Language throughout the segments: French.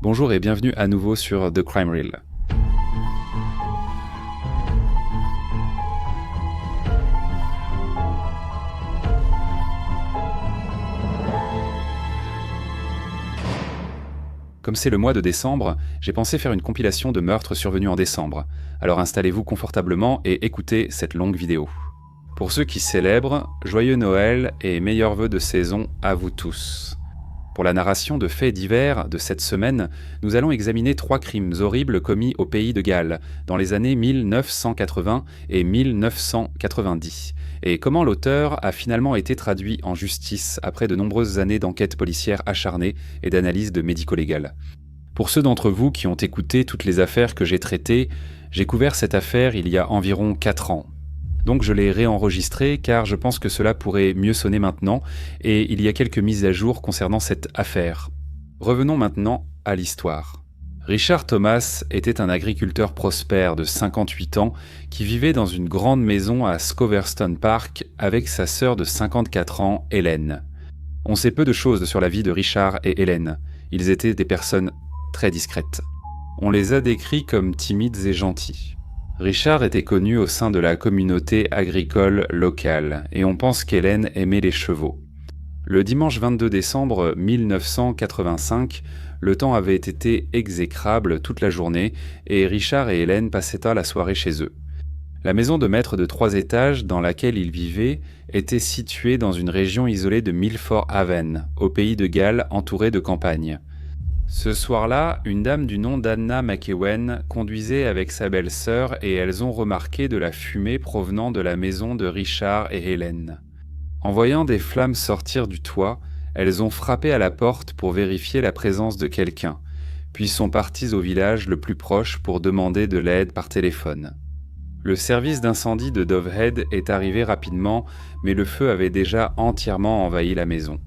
Bonjour et bienvenue à nouveau sur The Crime Reel. Comme c'est le mois de décembre, j'ai pensé faire une compilation de meurtres survenus en décembre. Alors installez-vous confortablement et écoutez cette longue vidéo. Pour ceux qui célèbrent, joyeux Noël et meilleurs vœux de saison à vous tous. Pour la narration de faits divers de cette semaine, nous allons examiner 3 crimes horribles commis au pays de Galles dans les années 1980 et 1990, et comment l'auteur a finalement été traduit en justice après de nombreuses années d'enquête policière acharnée et d'analyse de médico-légale. Pour ceux d'entre vous qui ont écouté toutes les affaires que j'ai traitées, j'ai couvert cette affaire il y a environ 4 ans. Donc je l'ai réenregistré car je pense que cela pourrait mieux sonner maintenant et il y a quelques mises à jour concernant cette affaire. Revenons maintenant à l'histoire. Richard Thomas était un agriculteur prospère de 58 ans qui vivait dans une grande maison à Scoverston Park avec sa sœur de 54 ans, Hélène. On sait peu de choses sur la vie de Richard et Hélène. Ils étaient des personnes très discrètes. On les a décrits comme timides et gentils. Richard était connu au sein de la communauté agricole locale et on pense qu'Hélène aimait les chevaux. Le dimanche 22 décembre 1985, le temps avait été exécrable toute la journée et Richard et Hélène passaient la soirée chez eux. La maison de maître de 3 étages dans laquelle ils vivaient était située dans une région isolée de Milford Haven, au pays de Galles entourée de campagne. Ce soir-là, une dame du nom d'Anna McEwen conduisait avec sa belle-sœur et elles ont remarqué de la fumée provenant de la maison de Richard et Hélène. En voyant des flammes sortir du toit, elles ont frappé à la porte pour vérifier la présence de quelqu'un, puis sont parties au village le plus proche pour demander de l'aide par téléphone. Le service d'incendie de Dovehead est arrivé rapidement, mais le feu avait déjà entièrement envahi la maison.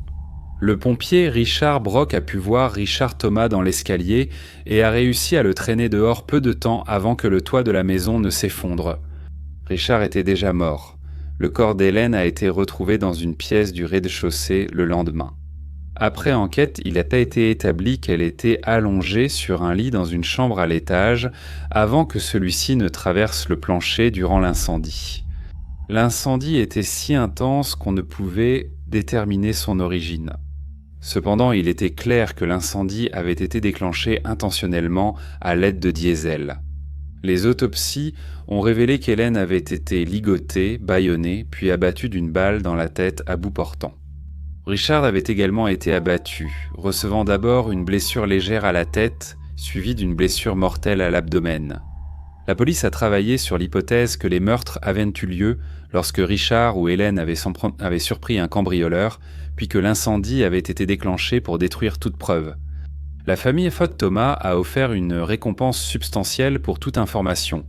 Le pompier Richard Brock a pu voir Richard Thomas dans l'escalier et a réussi à le traîner dehors peu de temps avant que le toit de la maison ne s'effondre. Richard était déjà mort. Le corps d'Hélène a été retrouvé dans une pièce du rez-de-chaussée le lendemain. Après enquête, il a été établi qu'elle était allongée sur un lit dans une chambre à l'étage avant que celui-ci ne traverse le plancher durant l'incendie. L'incendie était si intense qu'on ne pouvait déterminer son origine. Cependant, il était clair que l'incendie avait été déclenché intentionnellement à l'aide de diesel. Les autopsies ont révélé qu'Hélène avait été ligotée, bâillonnée, puis abattue d'une balle dans la tête à bout portant. Richard avait également été abattu, recevant d'abord une blessure légère à la tête, suivie d'une blessure mortelle à l'abdomen. La police a travaillé sur l'hypothèse que les meurtres avaient eu lieu lorsque Richard ou Hélène avaient surpris un cambrioleur, puis que l'incendie avait été déclenché pour détruire toute preuve. La famille Fott Thomas a offert une récompense substantielle pour toute information,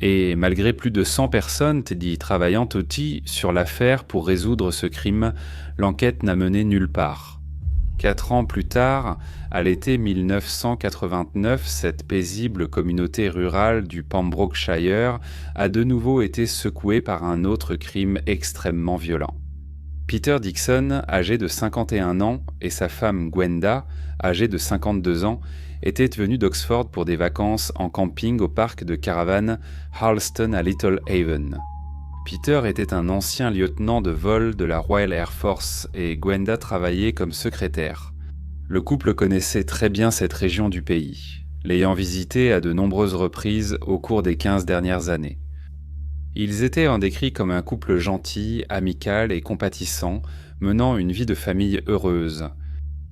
et malgré plus de 100 personnes y travaillant aussi sur l'affaire pour résoudre ce crime, l'enquête n'a mené nulle part. 4 ans plus tard, à l'été 1989, cette paisible communauté rurale du Pembrokeshire a de nouveau été secouée par un autre crime extrêmement violent. Peter Dixon, âgé de 51 ans, et sa femme Gwenda, âgée de 52 ans, étaient venus d'Oxford pour des vacances en camping au parc de caravane Harleston à Little Haven. Peter était un ancien lieutenant de vol de la Royal Air Force et Gwenda travaillait comme secrétaire. Le couple connaissait très bien cette région du pays, l'ayant visitée à de nombreuses reprises au cours des 15 dernières années. Ils étaient décrits comme un couple gentil, amical et compatissant, menant une vie de famille heureuse.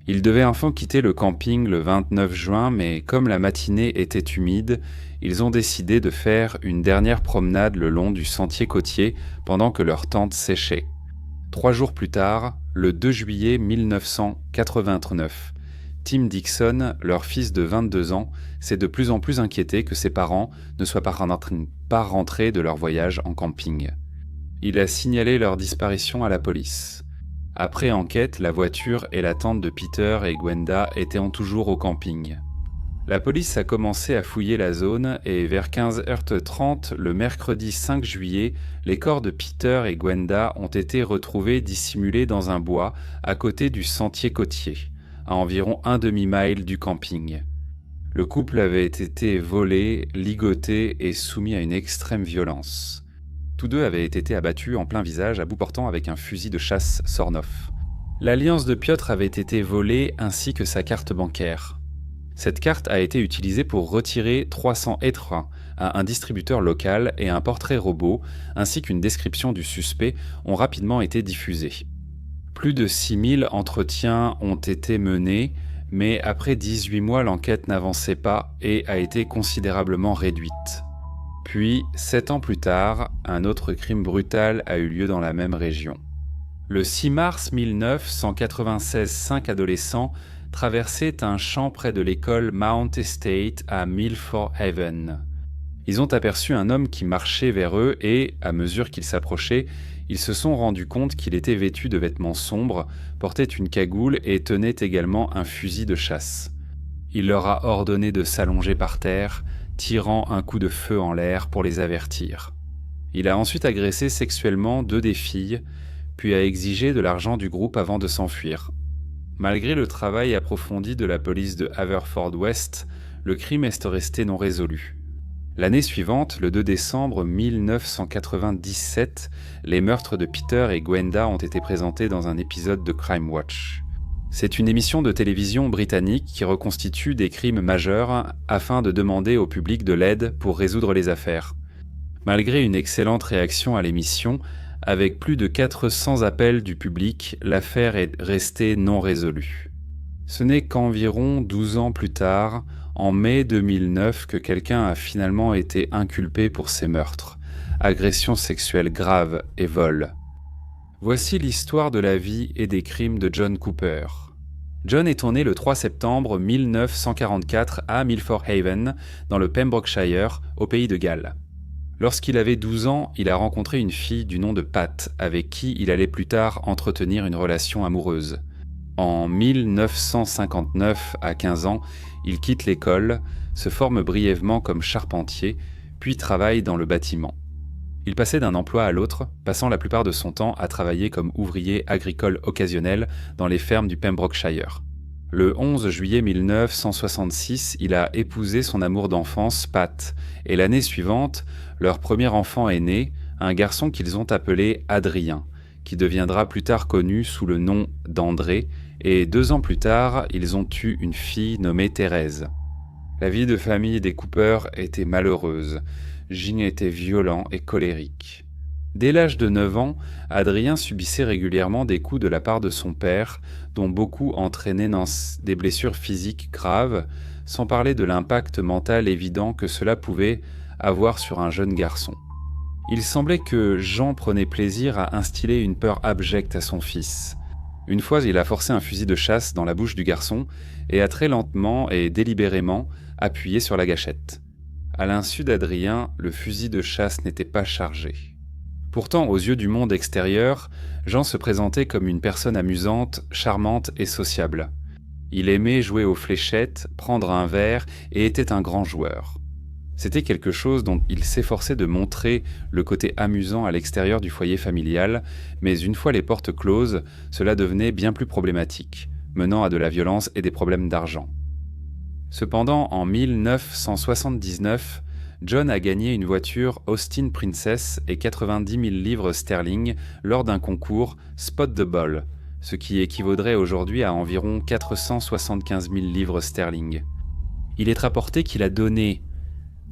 Ils devaient enfin quitter le camping le 29 juin, mais comme la matinée était humide, ils ont décidé de faire une dernière promenade le long du sentier côtier pendant que leur tente séchait. 3 jours plus tard, le 2 juillet 1989, Tim Dixon, leur fils de 22 ans, s'est de plus en plus inquiété que ses parents ne soient pas rentrés de leur voyage en camping. Il a signalé leur disparition à la police. Après enquête, la voiture et la tente de Peter et Gwenda étaient toujours au camping. La police a commencé à fouiller la zone et vers 15h30 le mercredi 5 juillet, les corps de Peter et Gwenda ont été retrouvés dissimulés dans un bois à côté du sentier côtier, à environ un demi-mile du camping. Le couple avait été volé, ligoté et soumis à une extrême violence. Tous deux avaient été abattus en plein visage à bout portant avec un fusil de chasse Sornov. L'alliance de Piotr avait été volée ainsi que sa carte bancaire. Cette carte a été utilisée pour retirer 300 étrins à un distributeur local et un portrait robot ainsi qu'une description du suspect ont rapidement été diffusés. Plus de 6000 entretiens ont été menés, mais après 18 mois, l'enquête n'avançait pas et a été considérablement réduite. Puis, 7 ans plus tard, un autre crime brutal a eu lieu dans la même région. Le 6 mars 1996, 5 adolescents traversaient un champ près de l'école Mount Estate à Milford Haven. Ils ont aperçu un homme qui marchait vers eux et, à mesure qu'il s'approchait, ils se sont rendus compte qu'il était vêtu de vêtements sombres, portait une cagoule et tenait également un fusil de chasse. Il leur a ordonné de s'allonger par terre, tirant un coup de feu en l'air pour les avertir. Il a ensuite agressé sexuellement 2 des filles, puis a exigé de l'argent du groupe avant de s'enfuir. Malgré le travail approfondi de la police de Haverford-West, le crime est resté non résolu. L'année suivante, le 2 décembre 1997, les meurtres de Peter et Gwenda ont été présentés dans un épisode de Crime Watch. C'est une émission de télévision britannique qui reconstitue des crimes majeurs afin de demander au public de l'aide pour résoudre les affaires. Malgré une excellente réaction à l'émission, avec plus de 400 appels du public, l'affaire est restée non résolue. Ce n'est qu'environ 12 ans plus tard, en mai 2009, que quelqu'un a finalement été inculpé pour ces meurtres, agressions sexuelles graves et vol. Voici l'histoire de la vie et des crimes de John Cooper. John est né le 3 septembre 1944 à Milford Haven, dans le Pembrokeshire, au pays de Galles. Lorsqu'il avait 12 ans, il a rencontré une fille du nom de Pat, avec qui il allait plus tard entretenir une relation amoureuse. En 1959, à 15 ans, il quitte l'école, se forme brièvement comme charpentier, puis travaille dans le bâtiment. Il passait d'un emploi à l'autre, passant la plupart de son temps à travailler comme ouvrier agricole occasionnel dans les fermes du Pembrokeshire. Le 11 juillet 1966, il a épousé son amour d'enfance, Pat, et l'année suivante, leur premier enfant est né, un garçon qu'ils ont appelé Adrien, qui deviendra plus tard connu sous le nom d'André, et 2 ans plus tard, ils ont eu une fille nommée Thérèse. La vie de famille des Cooper était malheureuse. Jim était violent et colérique. Dès l'âge de 9 ans, Adrien subissait régulièrement des coups de la part de son père, dont beaucoup entraînaient des blessures physiques graves, sans parler de l'impact mental évident que cela pouvait avoir sur un jeune garçon. Il semblait que Jean prenait plaisir à instiller une peur abjecte à son fils. Une fois, il a forcé un fusil de chasse dans la bouche du garçon et a très lentement et délibérément appuyé sur la gâchette. À l'insu d'Adrien, le fusil de chasse n'était pas chargé. Pourtant, aux yeux du monde extérieur, Jean se présentait comme une personne amusante, charmante et sociable. Il aimait jouer aux fléchettes, prendre un verre et était un grand joueur. C'était quelque chose dont il s'efforçait de montrer le côté amusant à l'extérieur du foyer familial, mais une fois les portes closes, cela devenait bien plus problématique, menant à de la violence et des problèmes d'argent. Cependant, en 1979, John a gagné une voiture Austin Princess et 90 000 livres sterling lors d'un concours Spot the Ball, ce qui équivaudrait aujourd'hui à environ 475 000 livres sterling. Il est rapporté qu'il a donné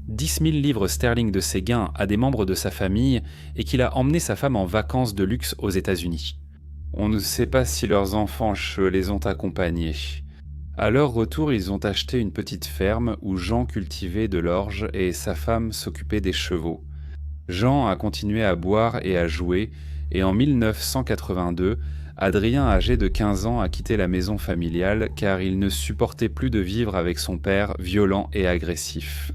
10 000 livres sterling de ses gains à des membres de sa famille et qu'il a emmené sa femme en vacances de luxe aux États-Unis. On ne sait pas si leurs enfants les ont accompagnés. À leur retour, ils ont acheté une petite ferme où Jean cultivait de l'orge et sa femme s'occupait des chevaux. Jean a continué à boire et à jouer, et en 1982, Adrien, âgé de 15 ans, a quitté la maison familiale car il ne supportait plus de vivre avec son père violent et agressif.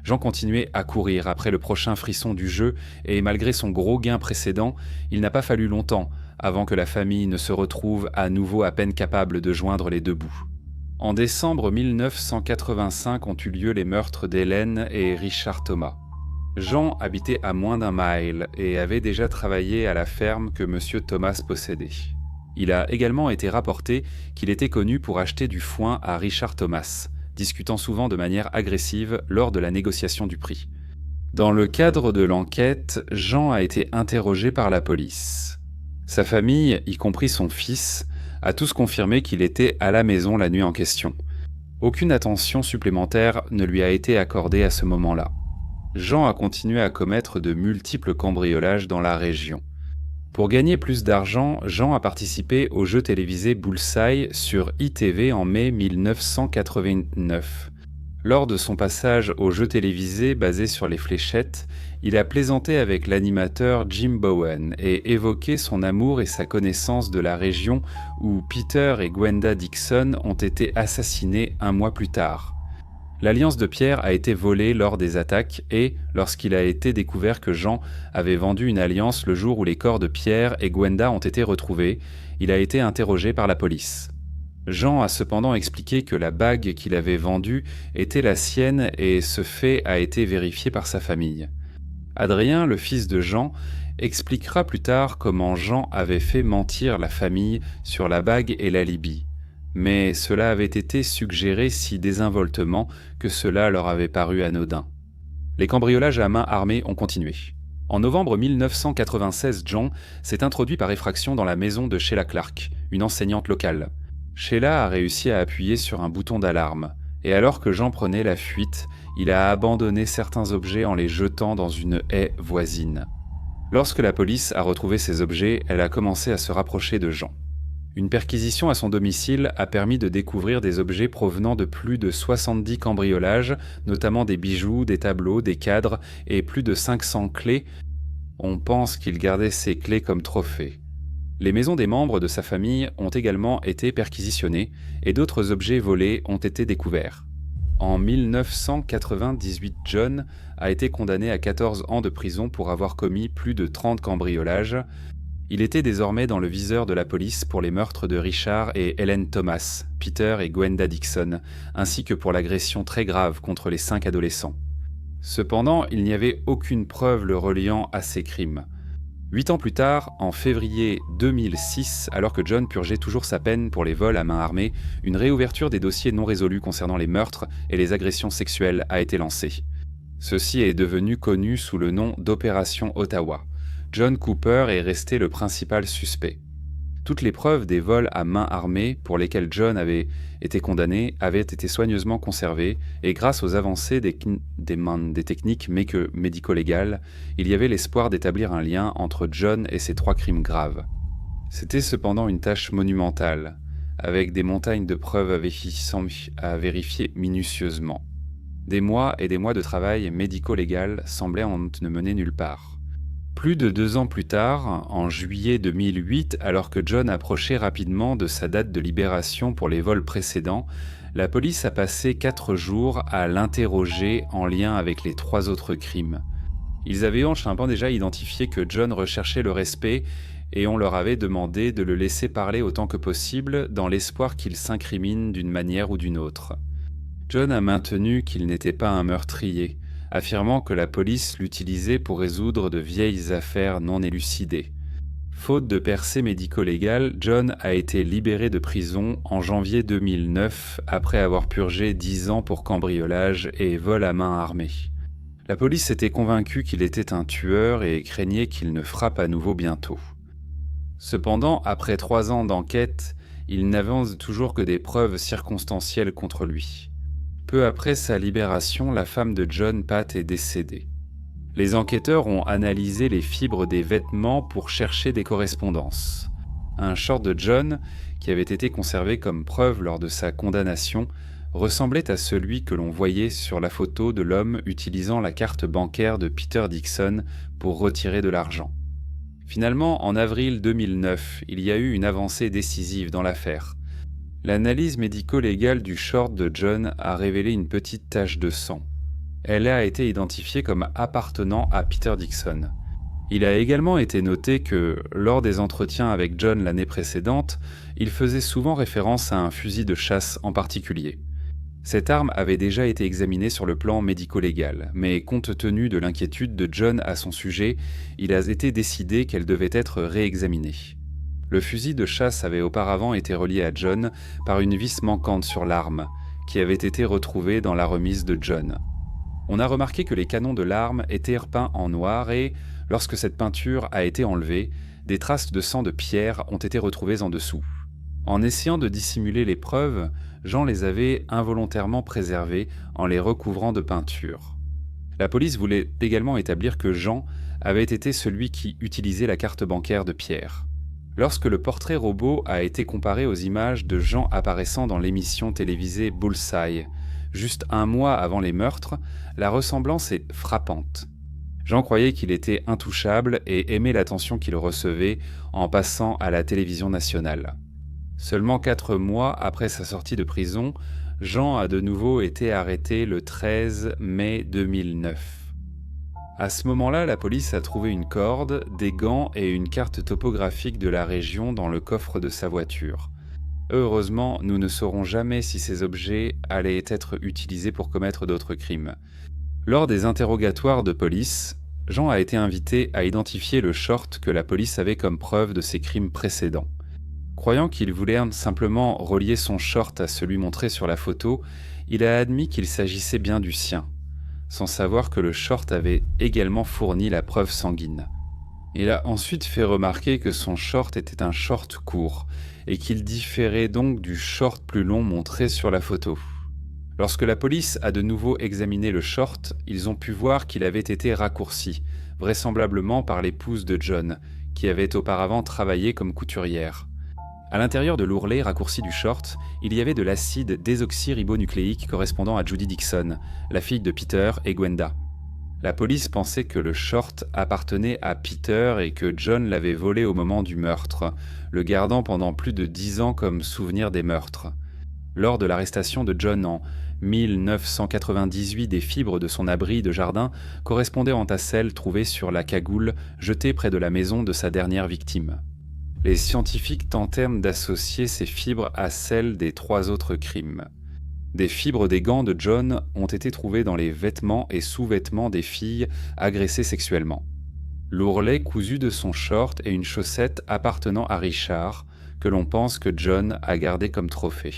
Jean continuait à courir après le prochain frisson du jeu et malgré son gros gain précédent, il n'a pas fallu longtemps avant que la famille ne se retrouve à nouveau à peine capable de joindre les deux bouts. En décembre 1985 ont eu lieu les meurtres d'Hélène et Richard Thomas. Jean habitait à moins d'1 mile et avait déjà travaillé à la ferme que M. Thomas possédait. Il a également été rapporté qu'il était connu pour acheter du foin à Richard Thomas, discutant souvent de manière agressive lors de la négociation du prix. Dans le cadre de l'enquête, Jean a été interrogé par la police. Sa famille, y compris son fils, a tous confirmé qu'il était à la maison la nuit en question. Aucune attention supplémentaire ne lui a été accordée à ce moment-là. Jean a continué à commettre de multiples cambriolages dans la région. Pour gagner plus d'argent, Jean a participé au jeu télévisé Bullseye sur ITV en mai 1989. Lors de son passage au jeu télévisé basé sur les fléchettes, il a plaisanté avec l'animateur Jim Bowen et évoqué son amour et sa connaissance de la région où Peter et Gwenda Dixon ont été assassinés un mois plus tard. L'alliance de pierre a été volée lors des attaques et, lorsqu'il a été découvert que Jean avait vendu une alliance le jour où les corps de Pierre et Gwenda ont été retrouvés, il a été interrogé par la police. Jean a cependant expliqué que la bague qu'il avait vendue était la sienne et ce fait a été vérifié par sa famille. Adrien, le fils de Jean, expliquera plus tard comment Jean avait fait mentir la famille sur la bague et l'alibi. Mais cela avait été suggéré si désinvoltement que cela leur avait paru anodin. Les cambriolages à main armée ont continué. En novembre 1996, John s'est introduit par effraction dans la maison de Sheila Clark, une enseignante locale. Sheila a réussi à appuyer sur un bouton d'alarme, et alors que Jean prenait la fuite, il a abandonné certains objets en les jetant dans une haie voisine. Lorsque la police a retrouvé ces objets, elle a commencé à se rapprocher de Jean. Une perquisition à son domicile a permis de découvrir des objets provenant de plus de 70 cambriolages, notamment des bijoux, des tableaux, des cadres et plus de 500 clés. On pense qu'il gardait ces clés comme trophées. Les maisons des membres de sa famille ont également été perquisitionnées et d'autres objets volés ont été découverts. En 1998, John a été condamné à 14 ans de prison pour avoir commis plus de 30 cambriolages. Il était désormais dans le viseur de la police pour les meurtres de Richard et Helen Thomas, Peter et Gwenda Dixon, ainsi que pour l'agression très grave contre les 5 adolescents. Cependant, il n'y avait aucune preuve le reliant à ces crimes. 8 ans plus tard, en février 2006, alors que John purgeait toujours sa peine pour les vols à main armée, une réouverture des dossiers non résolus concernant les meurtres et les agressions sexuelles a été lancée. Ceci est devenu connu sous le nom d'Opération Ottawa. John Cooper est resté le principal suspect. Toutes les preuves des vols à main armée pour lesquels John avait été condamné avaient été soigneusement conservées et grâce aux avancées des techniques médico-légales, il y avait l'espoir d'établir un lien entre John et ces 3 crimes graves. C'était cependant une tâche monumentale, avec des montagnes de preuves à vérifier minutieusement. Des mois et des mois de travail médico-légal semblaient en ne mener nulle part. Plus de 2 ans plus tard, en juillet 2008, alors que John approchait rapidement de sa date de libération pour les vols précédents, la police a passé 4 jours à l'interroger en lien avec les 3 autres crimes. Ils avaient déjà identifié que John recherchait le respect et on leur avait demandé de le laisser parler autant que possible dans l'espoir qu'il s'incrimine d'une manière ou d'une autre. John a maintenu qu'il n'était pas un meurtrier, affirmant que la police l'utilisait pour résoudre de vieilles affaires non élucidées. Faute de percée médico-légale, John a été libéré de prison en janvier 2009 après avoir purgé 10 ans pour cambriolage et vol à main armée. La police était convaincue qu'il était un tueur et craignait qu'il ne frappe à nouveau bientôt. Cependant, après 3 ans d'enquête, il n'avance toujours que des preuves circonstancielles contre lui. Peu après sa libération, la femme de John, Pat, est décédée. Les enquêteurs ont analysé les fibres des vêtements pour chercher des correspondances. Un short de John, qui avait été conservé comme preuve lors de sa condamnation, ressemblait à celui que l'on voyait sur la photo de l'homme utilisant la carte bancaire de Peter Dixon pour retirer de l'argent. Finalement, en avril 2009, il y a eu une avancée décisive dans l'affaire. L'analyse médico-légale du short de John a révélé une petite tache de sang. Elle a été identifiée comme appartenant à Peter Dixon. Il a également été noté que, lors des entretiens avec John l'année précédente, il faisait souvent référence à un fusil de chasse en particulier. Cette arme avait déjà été examinée sur le plan médico-légal, mais compte tenu de l'inquiétude de John à son sujet, il a été décidé qu'elle devait être réexaminée. Le fusil de chasse avait auparavant été relié à John par une vis manquante sur l'arme, qui avaient été retrouvés dans la remise de John. On a remarqué que les canons de l'arme étaient repeints en noir et, lorsque cette peinture a été enlevée, des traces de sang de Pierre ont été retrouvées en dessous. En essayant de dissimuler les preuves, Jean les avait involontairement préservées en les recouvrant de peinture. La police voulait également établir que Jean avait été celui qui utilisait la carte bancaire de Pierre. Lorsque le portrait robot a été comparé aux images de Jean apparaissant dans l'émission télévisée Bullseye, juste un mois avant les meurtres, la ressemblance est frappante. Jean croyait qu'il était intouchable et aimait l'attention qu'il recevait en passant à la télévision nationale. Seulement 4 mois après sa sortie de prison, Jean a de nouveau été arrêté le 13 mai 2009. À ce moment-là, la police a trouvé une corde, des gants et une carte topographique de la région dans le coffre de sa voiture. Heureusement, nous ne saurons jamais si ces objets allaient être utilisés pour commettre d'autres crimes. Lors des interrogatoires de police, Jean a été invité à identifier le short que la police avait comme preuve de ses crimes précédents. Croyant qu'il voulait simplement relier son short à celui montré sur la photo, il a admis qu'il s'agissait bien du sien, sans savoir que le short avait également fourni la preuve sanguine. Il a ensuite fait remarquer que son short était un short court, et qu'il différait donc du short plus long montré sur la photo. Lorsque la police a de nouveau examiné le short, ils ont pu voir qu'il avait été raccourci, vraisemblablement par l'épouse de John, qui avait auparavant travaillé comme couturière. À l'intérieur de l'ourlet raccourci du short, il y avait de l'acide désoxyribonucléique correspondant à Judy Dixon, la fille de Peter et Gwenda. La police pensait que le short appartenait à Peter et que John l'avait volé au moment du meurtre, le gardant pendant plus de 10 ans comme souvenir des meurtres. Lors de l'arrestation de John en 1998, des fibres de son abri de jardin correspondaient à celles trouvées sur la cagoule jetée près de la maison de sa dernière victime. Les scientifiques tentèrent d'associer ces fibres à celles des 3 autres crimes. Des fibres des gants de John ont été trouvées dans les vêtements et sous-vêtements des filles agressées sexuellement. L'ourlet cousu de son short et une chaussette appartenant à Richard, que l'on pense que John a gardé comme trophée.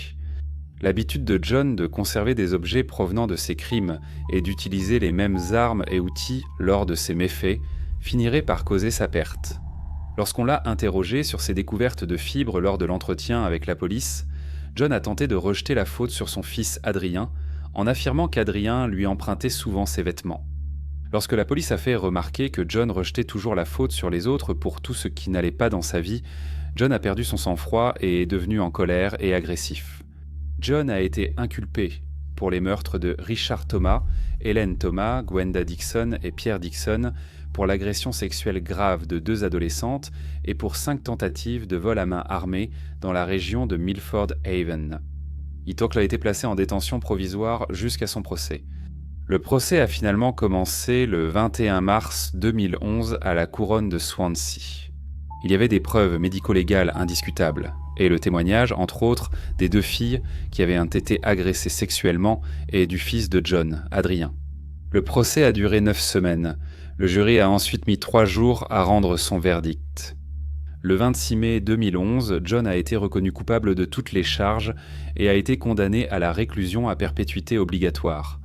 L'habitude de John de conserver des objets provenant de ses crimes et d'utiliser les mêmes armes et outils lors de ses méfaits finirait par causer sa perte. Lorsqu'on l'a interrogé sur ses découvertes de fibres lors de l'entretien avec la police, John a tenté de rejeter la faute sur son fils Adrien, en affirmant qu'Adrien lui empruntait souvent ses vêtements. Lorsque la police a fait remarquer que John rejetait toujours la faute sur les autres pour tout ce qui n'allait pas dans sa vie, John a perdu son sang-froid et est devenu en colère et agressif. John a été inculpé pour les meurtres de Richard Thomas, Hélène Thomas, Gwenda Dixon et Pierre Dixon, pour l'agression sexuelle grave de 2 adolescentes et pour 5 tentatives de vol à main armée dans la région de Milford Haven. Itocle a été placé en détention provisoire jusqu'à son procès. Le procès a finalement commencé le 21 mars 2011 à la couronne de Swansea. Il y avait des preuves médico-légales indiscutables, et le témoignage, entre autres, des 2 filles qui avaient été agressées sexuellement et du fils de John, Adrien. Le procès a duré 9 semaines. Le jury a ensuite mis 3 jours à rendre son verdict. Le 26 mai 2011, John a été reconnu coupable de toutes les charges et a été condamné à la réclusion à perpétuité obligatoire.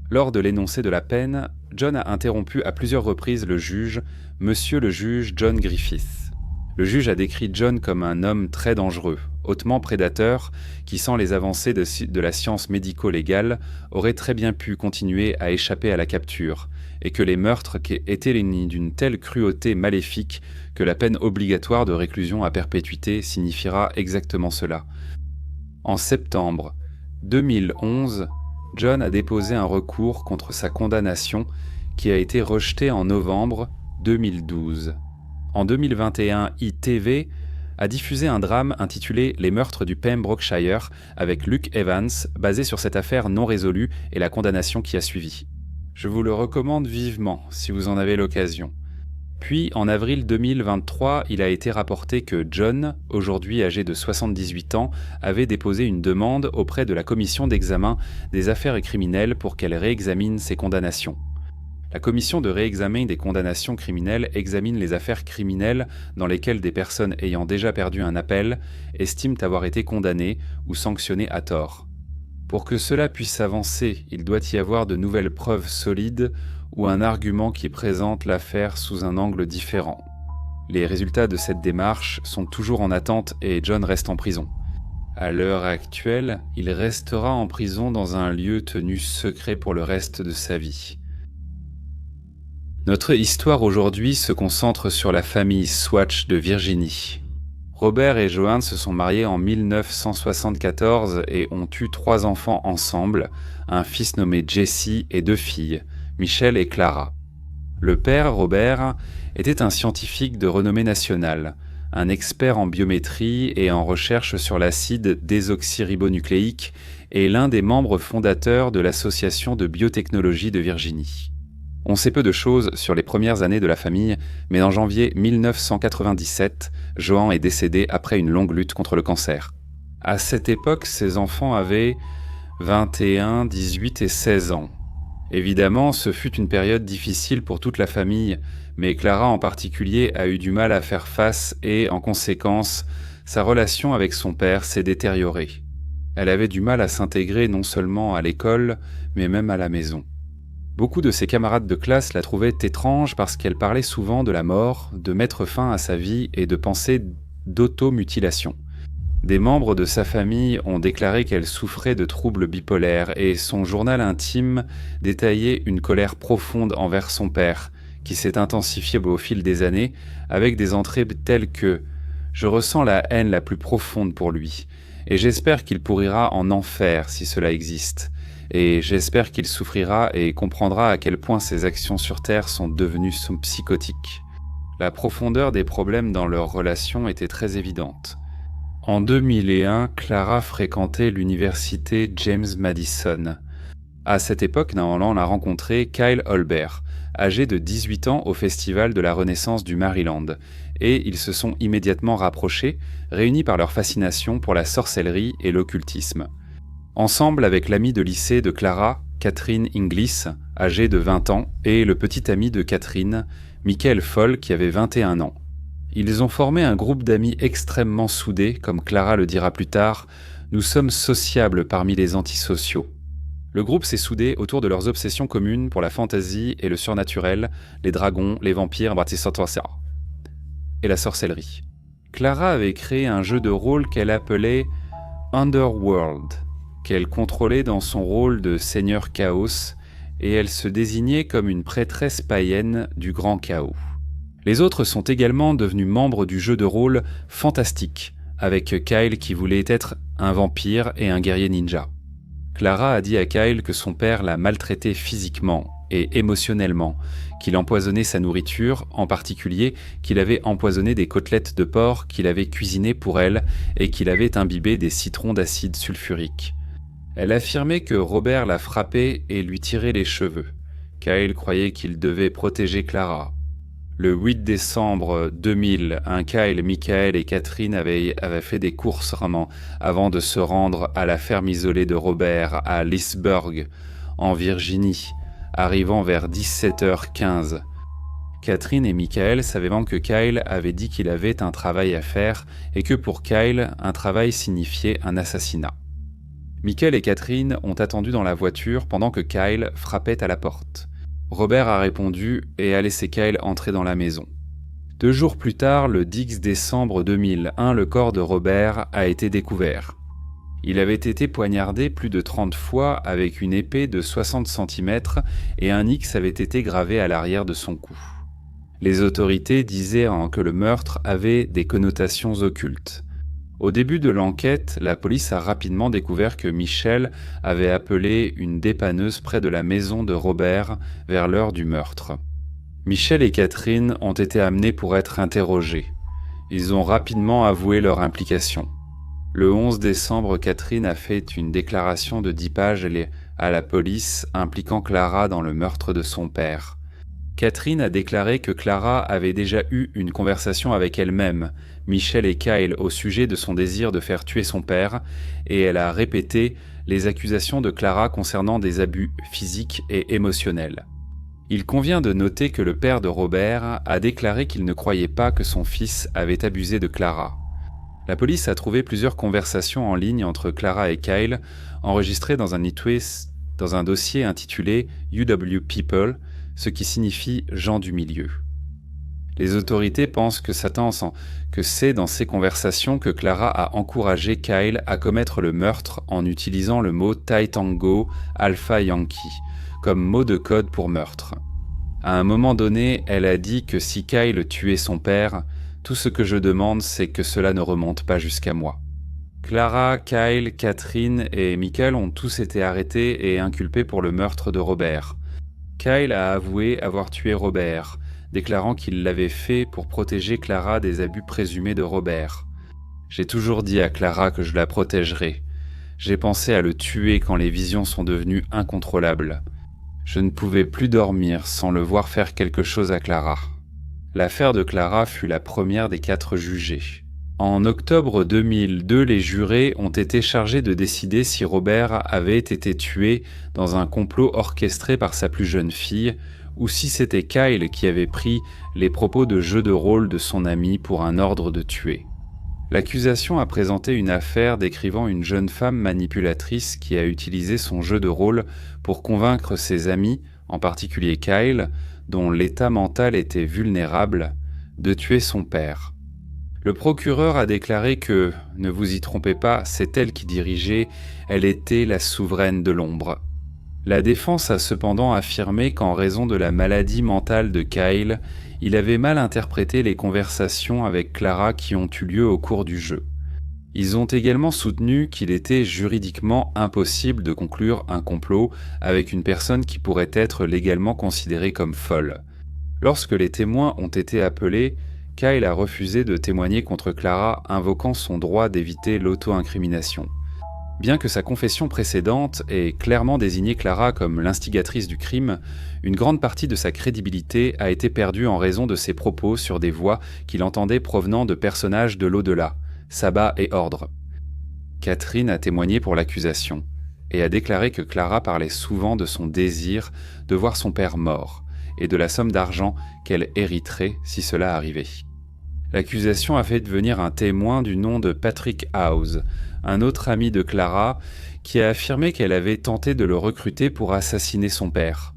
Lors de l'énoncé de la peine, John a interrompu à plusieurs reprises le juge, Monsieur le juge John Griffith. Le juge a décrit John comme un homme très dangereux, hautement prédateur, qui sans les avancées de la science médico-légale aurait très bien pu continuer à échapper à la capture, et que les meurtres étaient d'une telle cruauté maléfique que la peine obligatoire de réclusion à perpétuité signifiera exactement cela. En septembre 2011, John a déposé un recours contre sa condamnation qui a été rejeté en novembre 2012. En 2021, ITV a diffusé un drame intitulé « Les meurtres du Pembrokeshire » avec Luke Evans, basé sur cette affaire non résolue et la condamnation qui a suivi. Je vous le recommande vivement si vous en avez l'occasion. Puis, en avril 2023, il a été rapporté que John, aujourd'hui âgé de 78 ans, avait déposé une demande auprès de la commission d'examen des affaires criminelles pour qu'elle réexamine ses condamnations. La commission de réexamen des condamnations criminelles examine les affaires criminelles dans lesquelles des personnes ayant déjà perdu un appel estiment avoir été condamnées ou sanctionnées à tort. Pour que cela puisse avancer, il doit y avoir de nouvelles preuves solides ou un argument qui présente l'affaire sous un angle différent. Les résultats de cette démarche sont toujours en attente et John reste en prison. À l'heure actuelle, il restera en prison dans un lieu tenu secret pour le reste de sa vie. Notre histoire aujourd'hui se concentre sur la famille Swatch de Virginie. Robert et Joanne se sont mariés en 1974 et ont eu 3 enfants ensemble, un fils nommé Jesse et 2 filles, Michelle et Clara. Le père, Robert, était un scientifique de renommée nationale, un expert en biométrie et en recherche sur l'acide désoxyribonucléique et l'un des membres fondateurs de l'Association de biotechnologie de Virginie. On sait peu de choses sur les premières années de la famille, mais en janvier 1997, Joan est décédé après une longue lutte contre le cancer. À cette époque, ses enfants avaient 21, 18 et 16 ans. Évidemment, ce fut une période difficile pour toute la famille, mais Clara en particulier a eu du mal à faire face et, en conséquence, sa relation avec son père s'est détériorée. Elle avait du mal à s'intégrer non seulement à l'école, mais même à la maison. Beaucoup de ses camarades de classe la trouvaient étrange parce qu'elle parlait souvent de la mort, de mettre fin à sa vie et de penser d'automutilation. Des membres de sa famille ont déclaré qu'elle souffrait de troubles bipolaires et son journal intime détaillait une colère profonde envers son père, qui s'est intensifiée au fil des années avec des entrées telles que « Je ressens la haine la plus profonde pour lui, et j'espère qu'il pourrira en enfer si cela existe. Et j'espère qu'il souffrira et comprendra à quel point ses actions sur Terre sont devenues psychotiques. » La profondeur des problèmes dans leur relation était très évidente. En 2001, Clara fréquentait l'université James Madison. À cette époque, normalement, on a rencontré Kyle Holbert, âgé de 18 ans au Festival de la Renaissance du Maryland, et ils se sont immédiatement rapprochés, réunis par leur fascination pour la sorcellerie et l'occultisme. Ensemble avec l'amie de lycée de Clara, Catherine Inglis, âgée de 20 ans, et le petit ami de Catherine, Michael Foll, qui avait 21 ans. Ils ont formé un groupe d'amis extrêmement soudés, comme Clara le dira plus tard, « Nous sommes sociables parmi les antisociaux ». Le groupe s'est soudé autour de leurs obsessions communes pour la fantasy et le surnaturel, les dragons, les vampires, et la sorcellerie. Clara avait créé un jeu de rôle qu'elle appelait « Underworld », qu'elle contrôlait dans son rôle de Seigneur Chaos, et elle se désignait comme une prêtresse païenne du Grand Chaos. Les autres sont également devenus membres du jeu de rôle Fantastique, avec Kyle qui voulait être un vampire et un guerrier ninja. Clara a dit à Kyle que son père l'a maltraité physiquement et émotionnellement, qu'il empoisonnait sa nourriture, en particulier qu'il avait empoisonné des côtelettes de porc qu'il avait cuisinées pour elle et qu'il avait imbibé des citrons d'acide sulfurique. Elle affirmait que Robert la frappait et lui tirait les cheveux. Kyle croyait qu'il devait protéger Clara. Le 8 décembre 2000, Kyle, Michael et Catherine avaient fait des courses avant de se rendre à la ferme isolée de Robert à Leesburg, en Virginie, arrivant vers 17h15. Catherine et Michael savaient que Kyle avait dit qu'il avait un travail à faire et que pour Kyle, un travail signifiait un assassinat. Michael et Catherine ont attendu dans la voiture pendant que Kyle frappait à la porte. Robert a répondu et a laissé Kyle entrer dans la maison. 2 jours plus tard, le 10 décembre 2001, le corps de Robert a été découvert. Il avait été poignardé plus de 30 fois avec une épée de 60 cm et un X avait été gravé à l'arrière de son cou. Les autorités disaient que le meurtre avait des connotations occultes. Au début de l'enquête, la police a rapidement découvert que Michelle avait appelé une dépanneuse près de la maison de Robert vers l'heure du meurtre. Michelle et Catherine ont été amenés pour être interrogés. Ils ont rapidement avoué leur implication. Le 11 décembre, Catherine a fait une déclaration de 10 pages à la police impliquant Clara dans le meurtre de son père. Catherine a déclaré que Clara avait déjà eu une conversation avec elle-même, Michelle et Kyle, au sujet de son désir de faire tuer son père, et elle a répété les accusations de Clara concernant des abus physiques et émotionnels. Il convient de noter que le père de Robert a déclaré qu'il ne croyait pas que son fils avait abusé de Clara. La police a trouvé plusieurs conversations en ligne entre Clara et Kyle, enregistrées dans un dossier intitulé UW People, ce qui signifie « gens du milieu ». Les autorités pensent que c'est dans ces conversations que Clara a encouragé Kyle à commettre le meurtre en utilisant le mot Thai Tango Alpha Yankee comme mot de code pour meurtre. À un moment donné, elle a dit que si Kyle tuait son père, tout ce que je demande, c'est que cela ne remonte pas jusqu'à moi. Clara, Kyle, Catherine et Michael ont tous été arrêtés et inculpés pour le meurtre de Robert. Kyle a avoué avoir tué Robert, déclarant qu'il l'avait fait pour protéger Clara des abus présumés de Robert. J'ai toujours dit à Clara que je la protégerais. J'ai pensé à le tuer quand les visions sont devenues incontrôlables. Je ne pouvais plus dormir sans le voir faire quelque chose à Clara. L'affaire de Clara fut la première des 4 jugés. En octobre 2002, les jurés ont été chargés de décider si Robert avait été tué dans un complot orchestré par sa plus jeune fille, ou si c'était Kyle qui avait pris les propos de jeu de rôle de son ami pour un ordre de tuer. L'accusation a présenté une affaire décrivant une jeune femme manipulatrice qui a utilisé son jeu de rôle pour convaincre ses amis, en particulier Kyle, dont l'état mental était vulnérable, de tuer son père. Le procureur a déclaré que, ne vous y trompez pas, c'est elle qui dirigeait, elle était la souveraine de l'ombre. La défense a cependant affirmé qu'en raison de la maladie mentale de Kyle, il avait mal interprété les conversations avec Clara qui ont eu lieu au cours du jeu. Ils ont également soutenu qu'il était juridiquement impossible de conclure un complot avec une personne qui pourrait être légalement considérée comme folle. Lorsque les témoins ont été appelés, Kyle a refusé de témoigner contre Clara, invoquant son droit d'éviter l'auto-incrimination. Bien que sa confession précédente ait clairement désigné Clara comme l'instigatrice du crime, une grande partie de sa crédibilité a été perdue en raison de ses propos sur des voix qu'il entendait provenant de personnages de l'au-delà, sabbat et ordre. Catherine a témoigné pour l'accusation et a déclaré que Clara parlait souvent de son désir de voir son père mort et de la somme d'argent qu'elle hériterait si cela arrivait. L'accusation a fait devenir un témoin du nom de Patrick House, un autre ami de Clara, qui a affirmé qu'elle avait tenté de le recruter pour assassiner son père.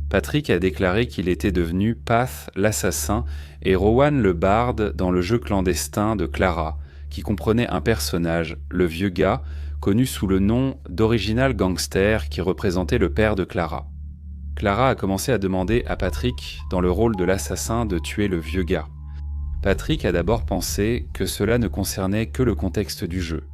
Patrick a déclaré qu'il était devenu Path l'assassin et Rowan le barde dans le jeu clandestin de Clara, qui comprenait un personnage, le vieux gars, connu sous le nom d'Original Gangster qui représentait le père de Clara. Clara a commencé à demander à Patrick, dans le rôle de l'assassin, de tuer le vieux gars. Patrick a d'abord pensé que cela ne concernait que le contexte du jeu.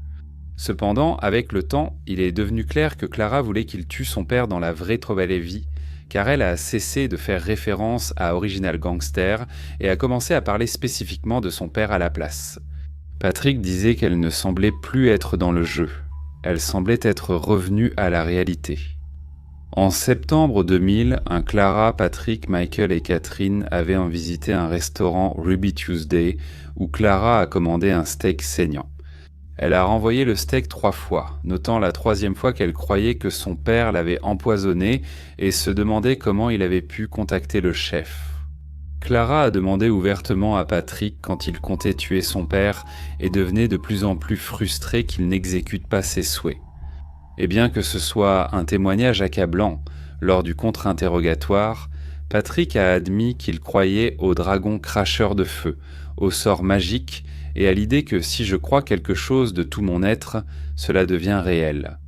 Cependant, avec le temps, il est devenu clair que Clara voulait qu'il tue son père dans la vraie vraie vie, car elle a cessé de faire référence à Original Gangster et a commencé à parler spécifiquement de son père à la place. Patrick disait qu'elle ne semblait plus être dans le jeu. Elle semblait être revenue à la réalité. En septembre 2000, Clara, Patrick, Michael et Catherine avaient visité un restaurant Ruby Tuesday où Clara a commandé un steak saignant. Elle a renvoyé le steak 3 fois, notant la 3e fois qu'elle croyait que son père l'avait empoisonné et se demandait comment il avait pu contacter le chef. Clara a demandé ouvertement à Patrick quand il comptait tuer son père et devenait de plus en plus frustrée qu'il n'exécute pas ses souhaits. Et bien que ce soit un témoignage accablant, lors du contre-interrogatoire, Patrick a admis qu'il croyait au dragon cracheur de feu, au sort magique et à l'idée que si je crois quelque chose de tout mon être, cela devient réel.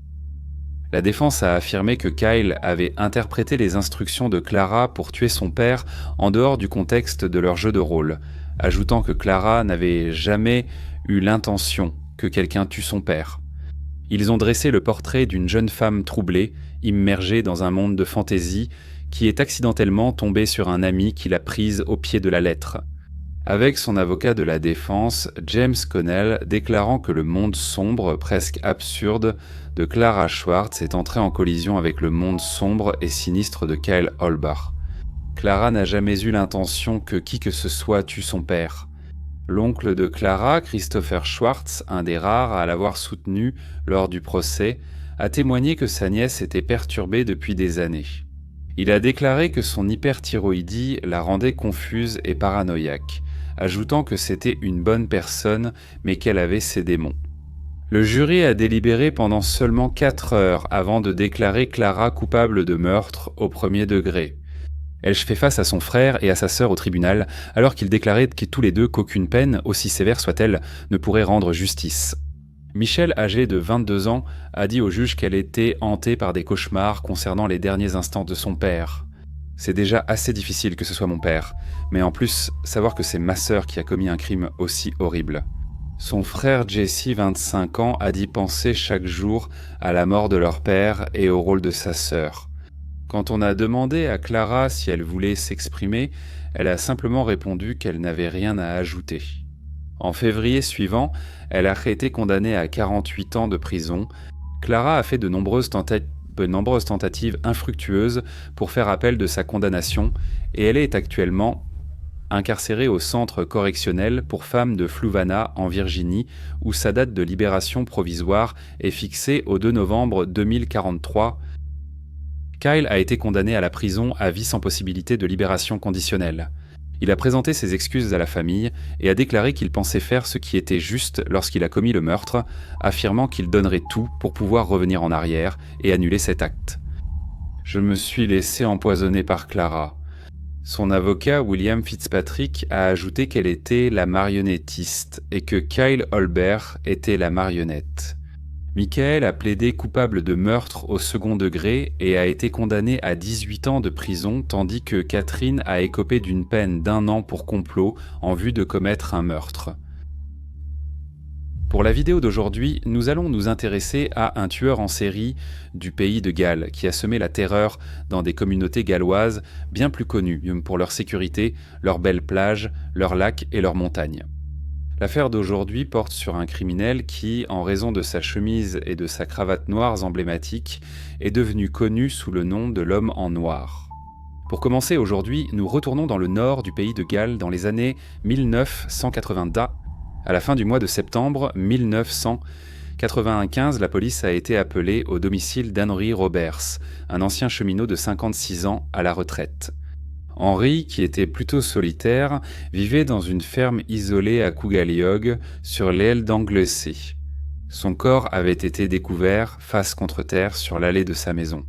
La défense a affirmé que Kyle avait interprété les instructions de Clara pour tuer son père en dehors du contexte de leur jeu de rôle, ajoutant que Clara n'avait jamais eu l'intention que quelqu'un tue son père. Ils ont dressé le portrait d'une jeune femme troublée, immergée dans un monde de fantaisie, qui est accidentellement tombée sur un ami qui l'a prise au pied de la lettre. Avec son avocat de la défense, James Connell, déclarant que le monde sombre, presque absurde, de Clara Schwartz est entré en collision avec le monde sombre et sinistre de Kyle Holbach. Clara n'a jamais eu l'intention que qui que ce soit tue son père. L'oncle de Clara, Christopher Schwartz, un des rares à l'avoir soutenu lors du procès, a témoigné que sa nièce était perturbée depuis des années. Il a déclaré que son hyperthyroïdie la rendait confuse et paranoïaque, ajoutant que c'était une bonne personne, mais qu'elle avait ses démons. Le jury a délibéré pendant seulement 4 heures avant de déclarer Clara coupable de meurtre au premier degré. Elle fait face à son frère et à sa sœur au tribunal, alors qu'ils déclaraient tous les deux qu'aucune peine, aussi sévère soit-elle, ne pourrait rendre justice. Michelle, âgée de 22 ans, a dit au juge qu'elle était hantée par des cauchemars concernant les derniers instants de son père. C'est déjà assez difficile que ce soit mon père, mais en plus, savoir que c'est ma sœur qui a commis un crime aussi horrible. Son frère Jesse, 25 ans, a dit penser chaque jour à la mort de leur père et au rôle de sa sœur. Quand on a demandé à Clara si elle voulait s'exprimer, elle a simplement répondu qu'elle n'avait rien à ajouter. En février suivant, elle a été condamnée à 48 ans de prison. Clara a fait de nombreuses tentatives infructueuses pour faire appel de sa condamnation et elle est actuellement incarcérée au centre correctionnel pour femmes de Fluvanna en Virginie où sa date de libération provisoire est fixée au 2 novembre 2043. Kyle a été condamné à la prison à vie sans possibilité de libération conditionnelle. Il a présenté ses excuses à la famille et a déclaré qu'il pensait faire ce qui était juste lorsqu'il a commis le meurtre, affirmant qu'il donnerait tout pour pouvoir revenir en arrière et annuler cet acte. « Je me suis laissé empoisonner par Clara. » Son avocat, William Fitzpatrick, a ajouté qu'elle était la marionnettiste et que Kyle Holbert était la marionnette. Michael a plaidé coupable de meurtre au second degré et a été condamné à 18 ans de prison, tandis que Catherine a écopé d'une peine d'1 an pour complot en vue de commettre un meurtre. Pour la vidéo d'aujourd'hui, nous allons nous intéresser à un tueur en série du pays de Galles qui a semé la terreur dans des communautés galloises bien plus connues pour leur sécurité, leurs belles plages, leurs lacs et leurs montagnes. L'affaire d'aujourd'hui porte sur un criminel qui, en raison de sa chemise et de sa cravate noires emblématiques, est devenu connu sous le nom de l'homme en noir. Pour commencer aujourd'hui, nous retournons dans le nord du pays de Galles dans les années 1990. À la fin du mois de septembre 1995, la police a été appelée au domicile d'Henry Roberts, un ancien cheminot de 56 ans à la retraite. Henry, qui était plutôt solitaire, vivait dans une ferme isolée à Cougaliog, sur l'aile d'Anglesey. Son corps avait été découvert face contre terre sur l'allée de sa maison.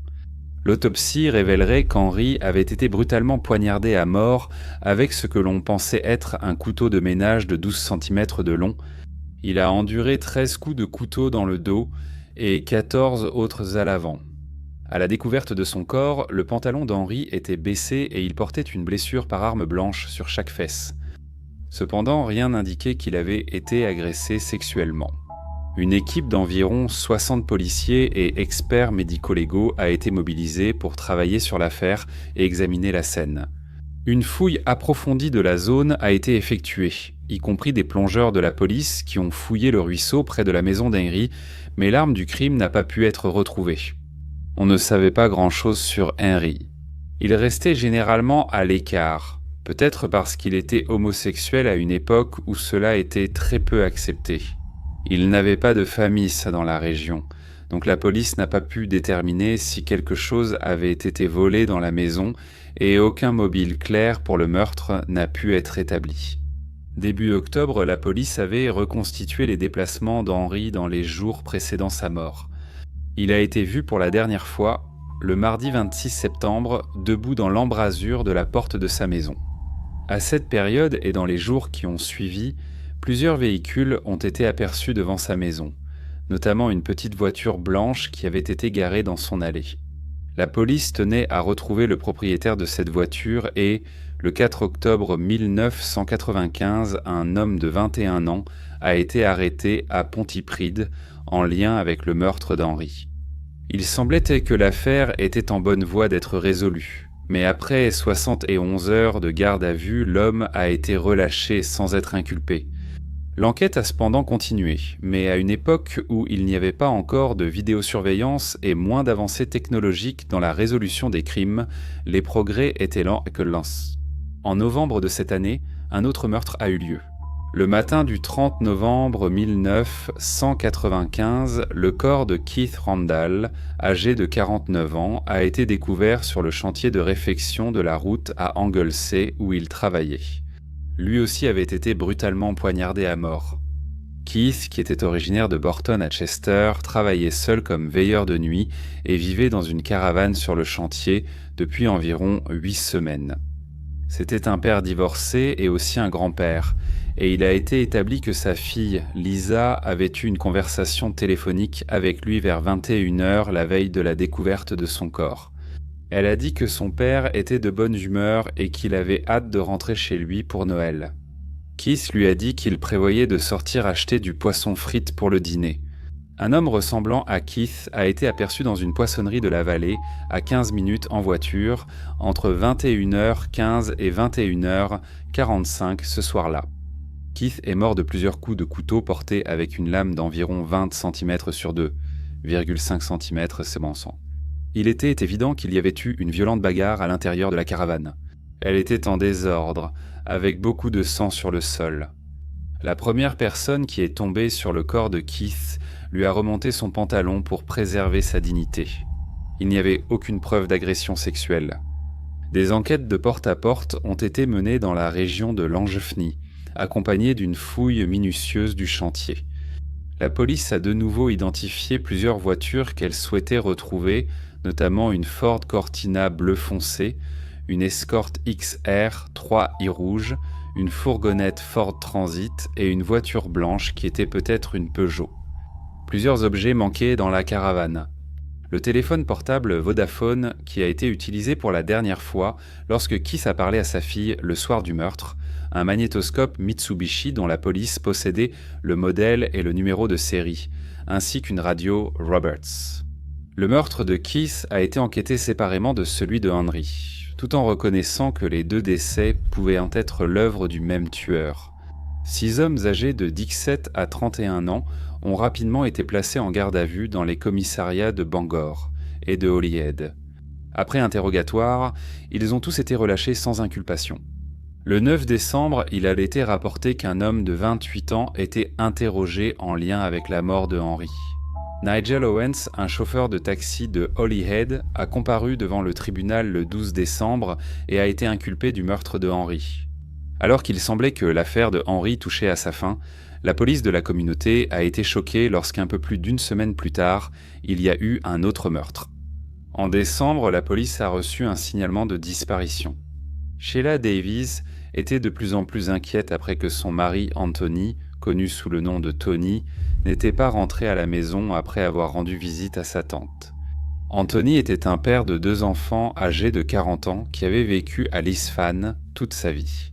L'autopsie révélerait qu'Henry avait été brutalement poignardé à mort avec ce que l'on pensait être un couteau de ménage de 12 cm de long. Il a enduré 13 coups de couteau dans le dos et 14 autres à l'avant. À la découverte de son corps, le pantalon d'Henry était baissé et il portait une blessure par arme blanche sur chaque fesse. Cependant, rien n'indiquait qu'il avait été agressé sexuellement. Une équipe d'environ 60 policiers et experts médico-légaux a été mobilisée pour travailler sur l'affaire et examiner la scène. Une fouille approfondie de la zone a été effectuée, y compris des plongeurs de la police qui ont fouillé le ruisseau près de la maison d'Henry, mais l'arme du crime n'a pas pu être retrouvée. On ne savait pas grand-chose sur Henry. Il restait généralement à l'écart, peut-être parce qu'il était homosexuel à une époque où cela était très peu accepté. Il n'avait pas de famille dans la région, donc la police n'a pas pu déterminer si quelque chose avait été volé dans la maison et aucun mobile clair pour le meurtre n'a pu être établi. Début octobre, la police avait reconstitué les déplacements d'Henry dans les jours précédant sa mort. Il a été vu pour la dernière fois, le mardi 26 septembre, debout dans l'embrasure de la porte de sa maison. À cette période et dans les jours qui ont suivi, plusieurs véhicules ont été aperçus devant sa maison, notamment une petite voiture blanche qui avait été garée dans son allée. La police tenait à retrouver le propriétaire de cette voiture et, le 4 octobre 1995, un homme de 21 ans a été arrêté à Pontypridd en lien avec le meurtre d'Henry. Il semblait que l'affaire était en bonne voie d'être résolue, mais après 71 heures de garde à vue, l'homme a été relâché sans être inculpé. L'enquête a cependant continué, mais à une époque où il n'y avait pas encore de vidéosurveillance et moins d'avancées technologiques dans la résolution des crimes, les progrès étaient lents que lents. En novembre de cette année, un autre meurtre a eu lieu. Le matin du 30 novembre 1995, le corps de Keith Randall, âgé de 49 ans, a été découvert sur le chantier de réfection de la route à Anglesey où il travaillait. Lui aussi avait été brutalement poignardé à mort. Keith, qui était originaire de Borton à Chester, travaillait seul comme veilleur de nuit et vivait dans une caravane sur le chantier depuis environ 8 semaines. C'était un père divorcé et aussi un grand-père, et il a été établi que sa fille, Lisa, avait eu une conversation téléphonique avec lui vers 21h la veille de la découverte de son corps. Elle a dit que son père était de bonne humeur et qu'il avait hâte de rentrer chez lui pour Noël. Keith lui a dit qu'il prévoyait de sortir acheter du poisson frites pour le dîner. Un homme ressemblant à Keith a été aperçu dans une poissonnerie de la vallée, à 15 minutes en voiture, entre 21h15 et 21h45 ce soir-là. Keith est mort de plusieurs coups de couteau portés avec une lame d'environ 20 cm sur 2,5 cm s'émançant. Il était évident qu'il y avait eu une violente bagarre à l'intérieur de la caravane. Elle était en désordre, avec beaucoup de sang sur le sol. La première personne qui est tombée sur le corps de Keith lui a remonté son pantalon pour préserver sa dignité. Il n'y avait aucune preuve d'agression sexuelle. Des enquêtes de porte à porte ont été menées dans la région de Langefny, accompagnées d'une fouille minutieuse du chantier. La police a de nouveau identifié plusieurs voitures qu'elle souhaitait retrouver, notamment une Ford Cortina bleu foncé, une Escort XR 3i rouge, une fourgonnette Ford Transit et une voiture blanche qui était peut-être une Peugeot. Plusieurs objets manquaient dans la caravane. Le téléphone portable Vodafone qui a été utilisé pour la dernière fois lorsque Keith a parlé à sa fille le soir du meurtre, un magnétoscope Mitsubishi dont la police possédait le modèle et le numéro de série, ainsi qu'une radio Roberts. Le meurtre de Keith a été enquêté séparément de celui de Henry, tout en reconnaissant que les deux décès pouvaient en être l'œuvre du même tueur. 6 hommes âgés de 17 à 31 ans ont rapidement été placés en garde à vue dans les commissariats de Bangor et de Holyhead. Après interrogatoire, ils ont tous été relâchés sans inculpation. Le 9 décembre, il a été rapporté qu'un homme de 28 ans était interrogé en lien avec la mort de Henry. Nigel Owens, un chauffeur de taxi de Holyhead, a comparu devant le tribunal le 12 décembre et a été inculpé du meurtre de Henry. Alors qu'il semblait que l'affaire de Henry touchait à sa fin, la police de la communauté a été choquée lorsqu'un peu plus d'une semaine plus tard, il y a eu un autre meurtre. En décembre, la police a reçu un signalement de disparition. Sheila Davies était de plus en plus inquiète après que son mari Anthony, connu sous le nom de Tony, n'était pas rentré à la maison après avoir rendu visite à sa tante. Anthony était un père de 2 enfants âgés de 40 ans qui avait vécu à Lisfan toute sa vie.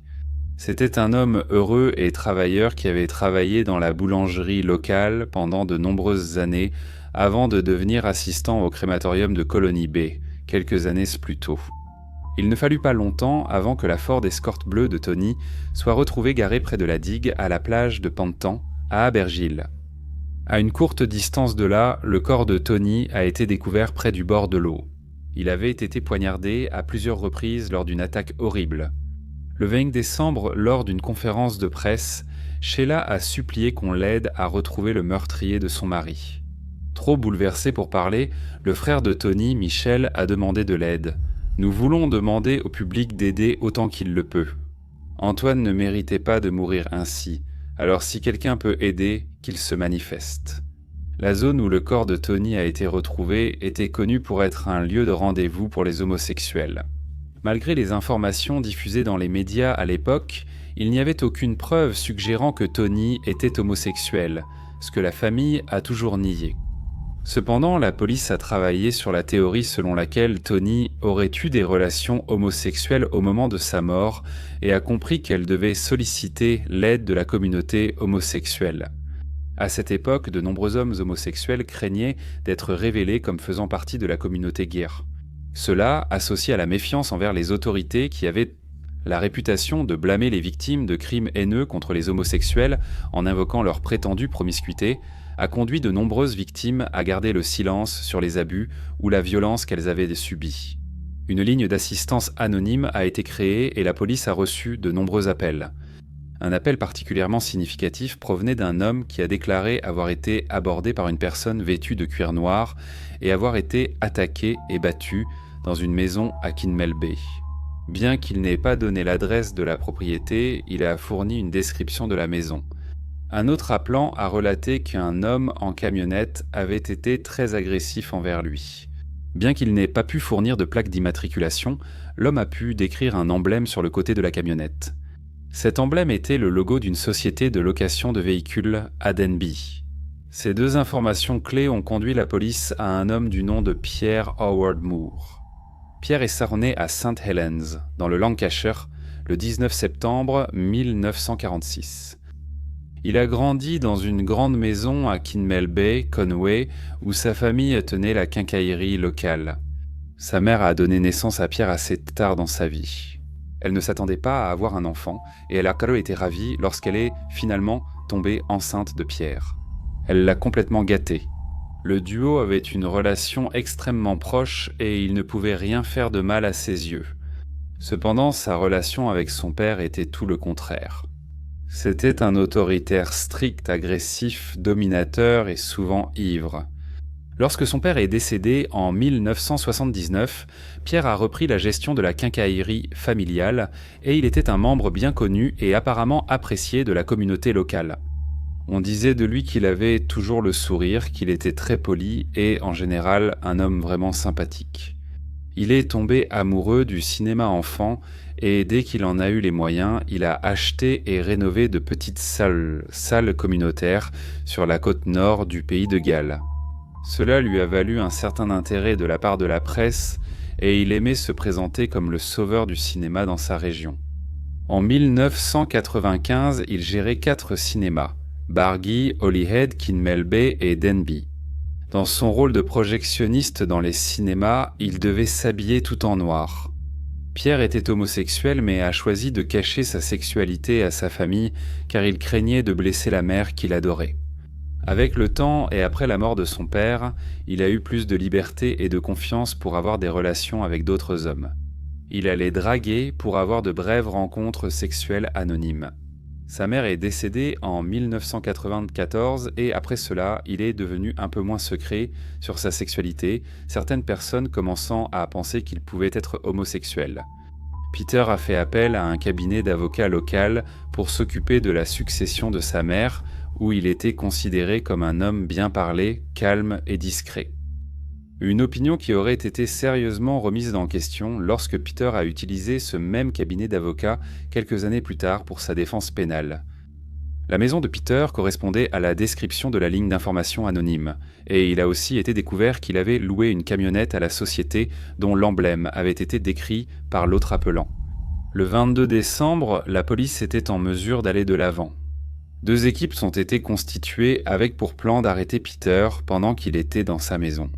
C'était un homme heureux et travailleur qui avait travaillé dans la boulangerie locale pendant de nombreuses années avant de devenir assistant au crématorium de Colony Bay, quelques années plus tôt. Il ne fallut pas longtemps avant que la Ford Escort bleue de Tony soit retrouvée garée près de la digue à la plage de Pantan, à Abergele. À une courte distance de là, le corps de Tony a été découvert près du bord de l'eau. Il avait été poignardé à plusieurs reprises lors d'une attaque horrible. Le 20 décembre, lors d'une conférence de presse, Sheila a supplié qu'on l'aide à retrouver le meurtrier de son mari. Trop bouleversé pour parler, le frère de Tony, Michel, a demandé de l'aide. « Nous voulons demander au public d'aider autant qu'il le peut. Antoine ne méritait pas de mourir ainsi, alors si quelqu'un peut aider, qu'il se manifeste. » La zone où le corps de Tony a été retrouvé était connue pour être un lieu de rendez-vous pour les homosexuels. Malgré les informations diffusées dans les médias à l'époque, il n'y avait aucune preuve suggérant que Tony était homosexuel, ce que la famille a toujours nié. Cependant, la police a travaillé sur la théorie selon laquelle Tony aurait eu des relations homosexuelles au moment de sa mort et a compris qu'elle devait solliciter l'aide de la communauté homosexuelle. À cette époque, de nombreux hommes homosexuels craignaient d'être révélés comme faisant partie de la communauté gay. Cela, associé à la méfiance envers les autorités qui avaient la réputation de blâmer les victimes de crimes haineux contre les homosexuels en invoquant leur prétendue promiscuité, a conduit de nombreuses victimes à garder le silence sur les abus ou la violence qu'elles avaient subis. Une ligne d'assistance anonyme a été créée et la police a reçu de nombreux appels. Un appel particulièrement significatif provenait d'un homme qui a déclaré avoir été abordé par une personne vêtue de cuir noir et avoir été attaqué et battu dans une maison à Kinmel Bay. Bien qu'il n'ait pas donné l'adresse de la propriété, il a fourni une description de la maison. Un autre appelant a relaté qu'un homme en camionnette avait été très agressif envers lui. Bien qu'il n'ait pas pu fournir de plaque d'immatriculation, l'homme a pu décrire un emblème sur le côté de la camionnette. Cet emblème était le logo d'une société de location de véhicules à Denbigh. Ces deux informations clés ont conduit la police à un homme du nom de Pierre Howard Moore. Pierre est sarné à St. Helens, dans le Lancashire, le 19 septembre 1946. Il a grandi dans une grande maison à Kinmel Bay, Conway, où sa famille tenait la quincaillerie locale. Sa mère a donné naissance à Pierre assez tard dans sa vie. Elle ne s'attendait pas à avoir un enfant, et elle a été ravie lorsqu'elle est finalement tombée enceinte de Pierre. Elle l'a complètement gâté. Le duo avait une relation extrêmement proche et il ne pouvait rien faire de mal à ses yeux. Cependant, sa relation avec son père était tout le contraire. C'était un autoritaire strict, agressif, dominateur et souvent ivre. Lorsque son père est décédé en 1979, Pierre a repris la gestion de la quincaillerie familiale et il était un membre bien connu et apparemment apprécié de la communauté locale. On disait de lui qu'il avait toujours le sourire, qu'il était très poli et, en général, un homme vraiment sympathique. Il est tombé amoureux du cinéma enfant et dès qu'il en a eu les moyens, il a acheté et rénové de petites salles communautaires sur la côte nord du pays de Galles. Cela lui a valu un certain intérêt de la part de la presse et il aimait se présenter comme le sauveur du cinéma dans sa région. En 1995, il gérait 4 cinémas, Bargy, Holyhead, Kinmel Bay et Denbigh. Dans son rôle de projectionniste dans les cinémas, il devait s'habiller tout en noir. Pierre était homosexuel mais a choisi de cacher sa sexualité à sa famille car il craignait de blesser la mère qu'il adorait. Avec le temps et après la mort de son père, il a eu plus de liberté et de confiance pour avoir des relations avec d'autres hommes. Il allait draguer pour avoir de brèves rencontres sexuelles anonymes. Sa mère est décédée en 1994 et après cela, il est devenu un peu moins secret sur sa sexualité, certaines personnes commençant à penser qu'il pouvait être homosexuel. Peter a fait appel à un cabinet d'avocats local pour s'occuper de la succession de sa mère, où il était considéré comme un homme bien parlé, calme et discret. Une opinion qui aurait été sérieusement remise en question lorsque Peter a utilisé ce même cabinet d'avocats quelques années plus tard pour sa défense pénale. La maison de Peter correspondait à la description de la ligne d'information anonyme, et il a aussi été découvert qu'il avait loué une camionnette à la société dont l'emblème avait été décrit par l'autre appelant. Le 22 décembre, la police était en mesure d'aller de l'avant. 2 équipes ont été constituées avec pour plan d'arrêter Peter pendant qu'il était dans sa maison.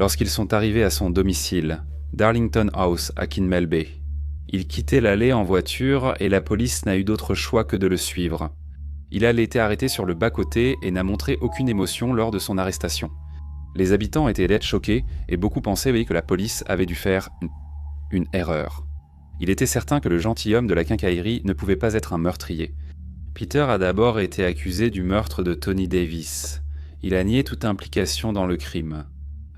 Lorsqu'ils sont arrivés à son domicile, Darlington House à Kinmel Bay, il quittait l'allée en voiture et la police n'a eu d'autre choix que de le suivre. Il a été arrêté sur le bas-côté et n'a montré aucune émotion lors de son arrestation. Les habitants étaient choqués et beaucoup pensaient que la police avait dû faire une erreur. Il était certain que le gentilhomme de la quincaillerie ne pouvait pas être un meurtrier. Peter a d'abord été accusé du meurtre de Tony Davis. Il a nié toute implication dans le crime.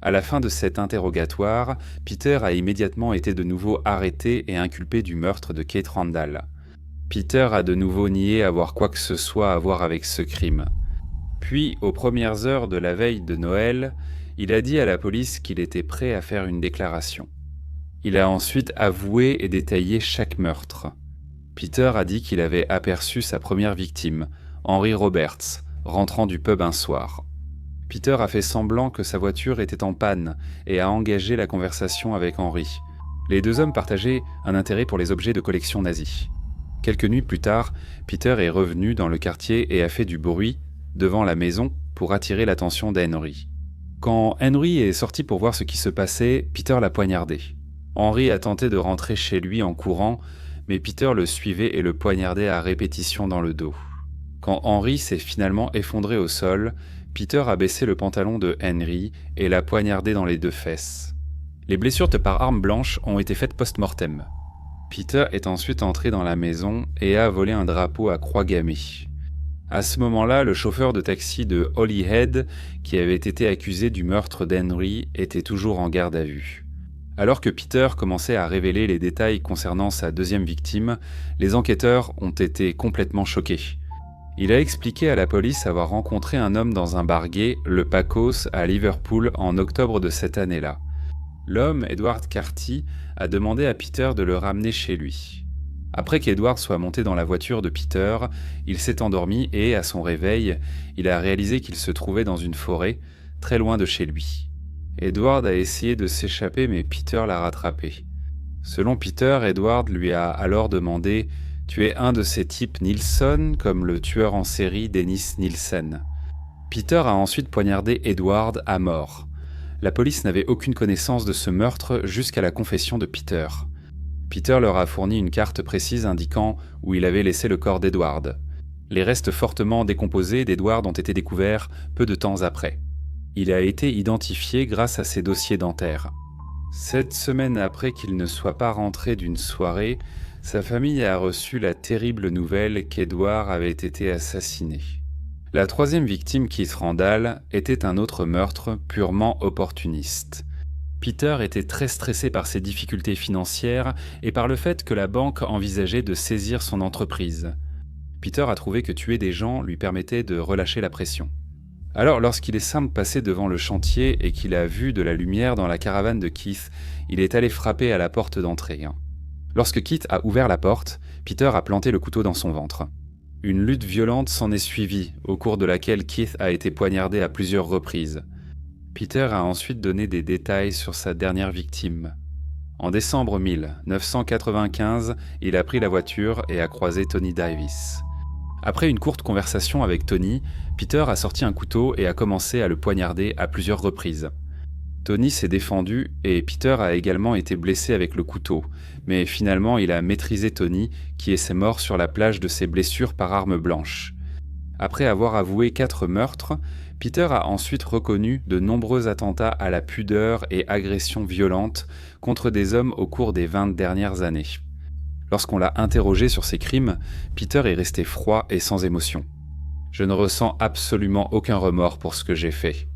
À la fin de cet interrogatoire, Peter a immédiatement été de nouveau arrêté et inculpé du meurtre de Kate Randall. Peter a de nouveau nié avoir quoi que ce soit à voir avec ce crime. Puis, aux premières heures de la veille de Noël, il a dit à la police qu'il était prêt à faire une déclaration. Il a ensuite avoué et détaillé chaque meurtre. Peter a dit qu'il avait aperçu sa première victime, Henry Roberts, rentrant du pub un soir. Peter a fait semblant que sa voiture était en panne et a engagé la conversation avec Henry. Les 2 hommes partageaient un intérêt pour les objets de collection nazis. Quelques nuits plus tard, Peter est revenu dans le quartier et a fait du bruit devant la maison pour attirer l'attention d'Henry. Quand Henry est sorti pour voir ce qui se passait, Peter l'a poignardé. Henry a tenté de rentrer chez lui en courant, mais Peter le suivait et le poignardait à répétition dans le dos. Quand Henry s'est finalement effondré au sol, Peter a baissé le pantalon de Henry et l'a poignardé dans les 2 fesses. Les blessures par arme blanche ont été faites post-mortem. Peter est ensuite entré dans la maison et a volé un drapeau à croix gammée. À ce moment-là, le chauffeur de taxi de Holyhead, qui avait été accusé du meurtre d'Henry, était toujours en garde à vue. Alors que Peter commençait à révéler les détails concernant sa deuxième victime, les enquêteurs ont été complètement choqués. Il a expliqué à la police avoir rencontré un homme dans un bar gay, le Pacos, à Liverpool en octobre de cette année-là. L'homme, Edward Carty, a demandé à Peter de le ramener chez lui. Après qu'Edward soit monté dans la voiture de Peter, il s'est endormi et, à son réveil, il a réalisé qu'il se trouvait dans une forêt, très loin de chez lui. Edward a essayé de s'échapper mais Peter l'a rattrapé. Selon Peter, Edward lui a alors demandé « Tu es un de ces types Nilsson, comme le tueur en série Dennis Nielsen ». Peter a ensuite poignardé Edward à mort. La police n'avait aucune connaissance de ce meurtre jusqu'à la confession de Peter. Peter leur a fourni une carte précise indiquant où il avait laissé le corps d'Edward. Les restes fortement décomposés d'Edward ont été découverts peu de temps après. Il a été identifié grâce à ses dossiers dentaires. 7 semaines après qu'il ne soit pas rentré d'une soirée, sa famille a reçu la terrible nouvelle qu'Edward avait été assassiné. La troisième victime, Keith Randall, était un autre meurtre purement opportuniste. Peter était très stressé par ses difficultés financières et par le fait que la banque envisageait de saisir son entreprise. Peter a trouvé que tuer des gens lui permettait de relâcher la pression. Alors, lorsqu'il est simple passé devant le chantier et qu'il a vu de la lumière dans la caravane de Keith, il est allé frapper à la porte d'entrée. Lorsque Keith a ouvert la porte, Peter a planté le couteau dans son ventre. Une lutte violente s'en est suivie, au cours de laquelle Keith a été poignardé à plusieurs reprises. Peter a ensuite donné des détails sur sa dernière victime. En décembre 1995, il a pris la voiture et a croisé Tony Davis. Après une courte conversation avec Tony, Peter a sorti un couteau et a commencé à le poignarder à plusieurs reprises. Tony s'est défendu et Peter a également été blessé avec le couteau, mais finalement il a maîtrisé Tony qui est mort sur la plage de ses blessures par arme blanche. Après avoir avoué 4 meurtres, Peter a ensuite reconnu de nombreux attentats à la pudeur et agressions violentes contre des hommes au cours des 20 dernières années. Lorsqu'on l'a interrogé sur ces crimes, Peter est resté froid et sans émotion. « Je ne ressens absolument aucun remords pour ce que j'ai fait. »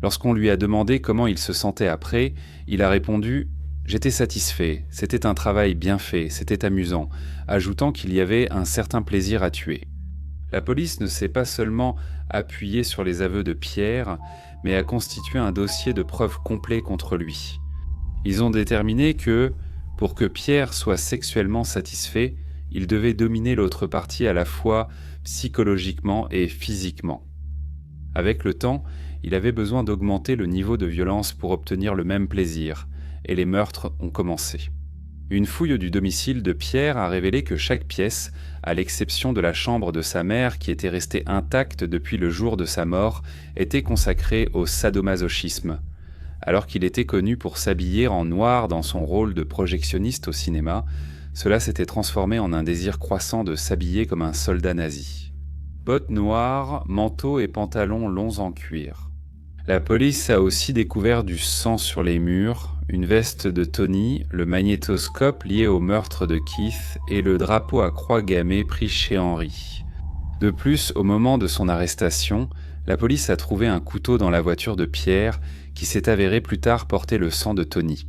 Lorsqu'on lui a demandé comment il se sentait après, il a répondu « J'étais satisfait, c'était un travail bien fait, c'était amusant », ajoutant qu'il y avait un certain plaisir à tuer. La police ne s'est pas seulement appuyée sur les aveux de Pierre, mais a constitué un dossier de preuves complet contre lui. Ils ont déterminé que, pour que Pierre soit sexuellement satisfait, il devait dominer l'autre partie à la fois psychologiquement et physiquement. Avec le temps, il avait besoin d'augmenter le niveau de violence pour obtenir le même plaisir, et les meurtres ont commencé. Une fouille du domicile de Pierre a révélé que chaque pièce, à l'exception de la chambre de sa mère qui était restée intacte depuis le jour de sa mort, était consacrée au sadomasochisme. Alors qu'il était connu pour s'habiller en noir dans son rôle de projectionniste au cinéma, cela s'était transformé en un désir croissant de s'habiller comme un soldat nazi. Bottes noires, manteau et pantalons longs en cuir. La police a aussi découvert du sang sur les murs, une veste de Tony, le magnétoscope lié au meurtre de Keith et le drapeau à croix gammée pris chez Henry. De plus, au moment de son arrestation, la police a trouvé un couteau dans la voiture de Pierre qui s'est avéré plus tard porter le sang de Tony.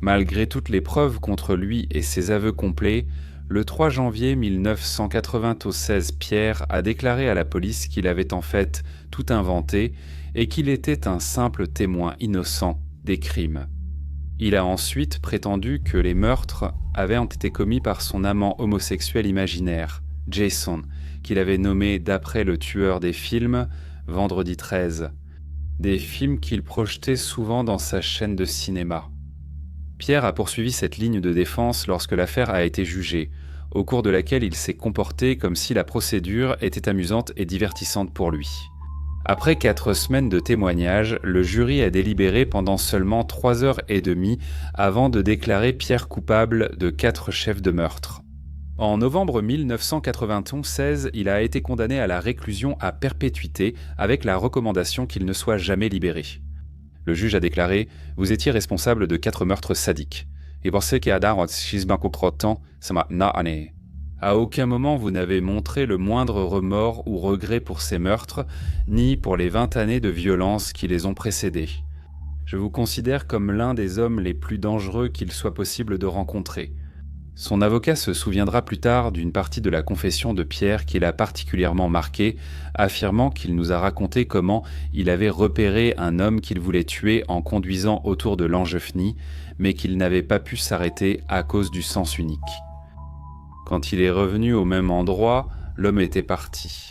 Malgré toutes les preuves contre lui et ses aveux complets, le 3 janvier 1996, Pierre a déclaré à la police qu'il avait en fait tout inventé et qu'il était un simple témoin innocent des crimes. Il a ensuite prétendu que les meurtres avaient été commis par son amant homosexuel imaginaire, Jason, qu'il avait nommé d'après le tueur des films, Vendredi 13, des films qu'il projetait souvent dans sa chaîne de cinéma. Pierre a poursuivi cette ligne de défense lorsque l'affaire a été jugée, au cours de laquelle il s'est comporté comme si la procédure était amusante et divertissante pour lui. Après 4 semaines de témoignages, le jury a délibéré pendant seulement 3h30 avant de déclarer Pierre coupable de 4 chefs de meurtre. En novembre 1996, il a été condamné à la réclusion à perpétuité avec la recommandation qu'il ne soit jamais libéré. Le juge a déclaré « Vous étiez responsable de 4 meurtres sadiques. À aucun moment vous n'avez montré le moindre remords ou regret pour ces meurtres, ni pour les 20 années de violence qui les ont précédés. Je vous considère comme l'un des hommes les plus dangereux qu'il soit possible de rencontrer. » Son avocat se souviendra plus tard d'une partie de la confession de Pierre qui l'a particulièrement marqué, affirmant qu'il nous a raconté comment il avait repéré un homme qu'il voulait tuer en conduisant autour de Langefny, mais qu'il n'avait pas pu s'arrêter à cause du sens unique. Quand il est revenu au même endroit, l'homme était parti.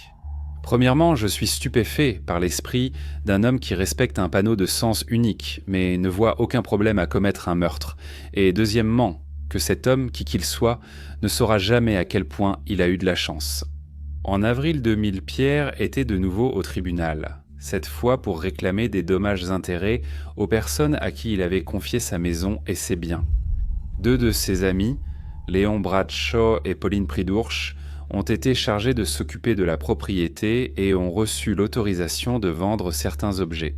Premièrement, je suis stupéfait par l'esprit d'un homme qui respecte un panneau de sens unique, mais ne voit aucun problème à commettre un meurtre. Et deuxièmement, que cet homme, qui qu'il soit, ne saura jamais à quel point il a eu de la chance. En avril 2000, Pierre était de nouveau au tribunal, cette fois pour réclamer des dommages-intérêts aux personnes à qui il avait confié sa maison et ses biens. 2 de ses amis, Léon Bradshaw et Pauline Pridourche, ont été chargés de s'occuper de la propriété et ont reçu l'autorisation de vendre certains objets.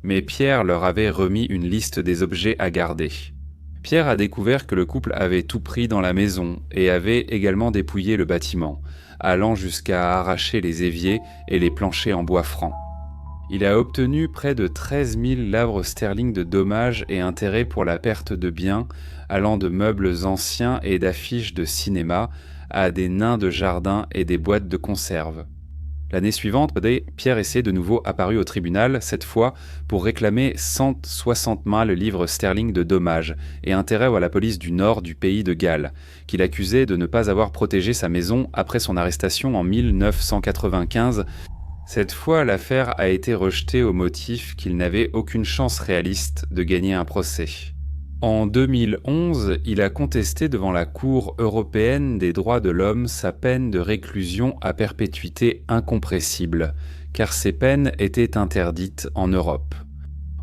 Mais Pierre leur avait remis une liste des objets à garder. Pierre a découvert que le couple avait tout pris dans la maison et avait également dépouillé le bâtiment, allant jusqu'à arracher les éviers et les planchers en bois franc. Il a obtenu près de 13 000 livres sterling de dommages et intérêts pour la perte de biens, allant de meubles anciens et d'affiches de cinéma à des nains de jardin et des boîtes de conserve. L'année suivante, Pierre est de nouveau apparu au tribunal, cette fois pour réclamer 160 000 livres sterling de dommages et intérêts à la police du nord du pays de Galles, qu'il accusait de ne pas avoir protégé sa maison après son arrestation en 1995. Cette fois, l'affaire a été rejetée au motif qu'il n'avait aucune chance réaliste de gagner un procès. En 2011, il a contesté devant la Cour européenne des droits de l'homme sa peine de réclusion à perpétuité incompressible, car ces peines étaient interdites en Europe.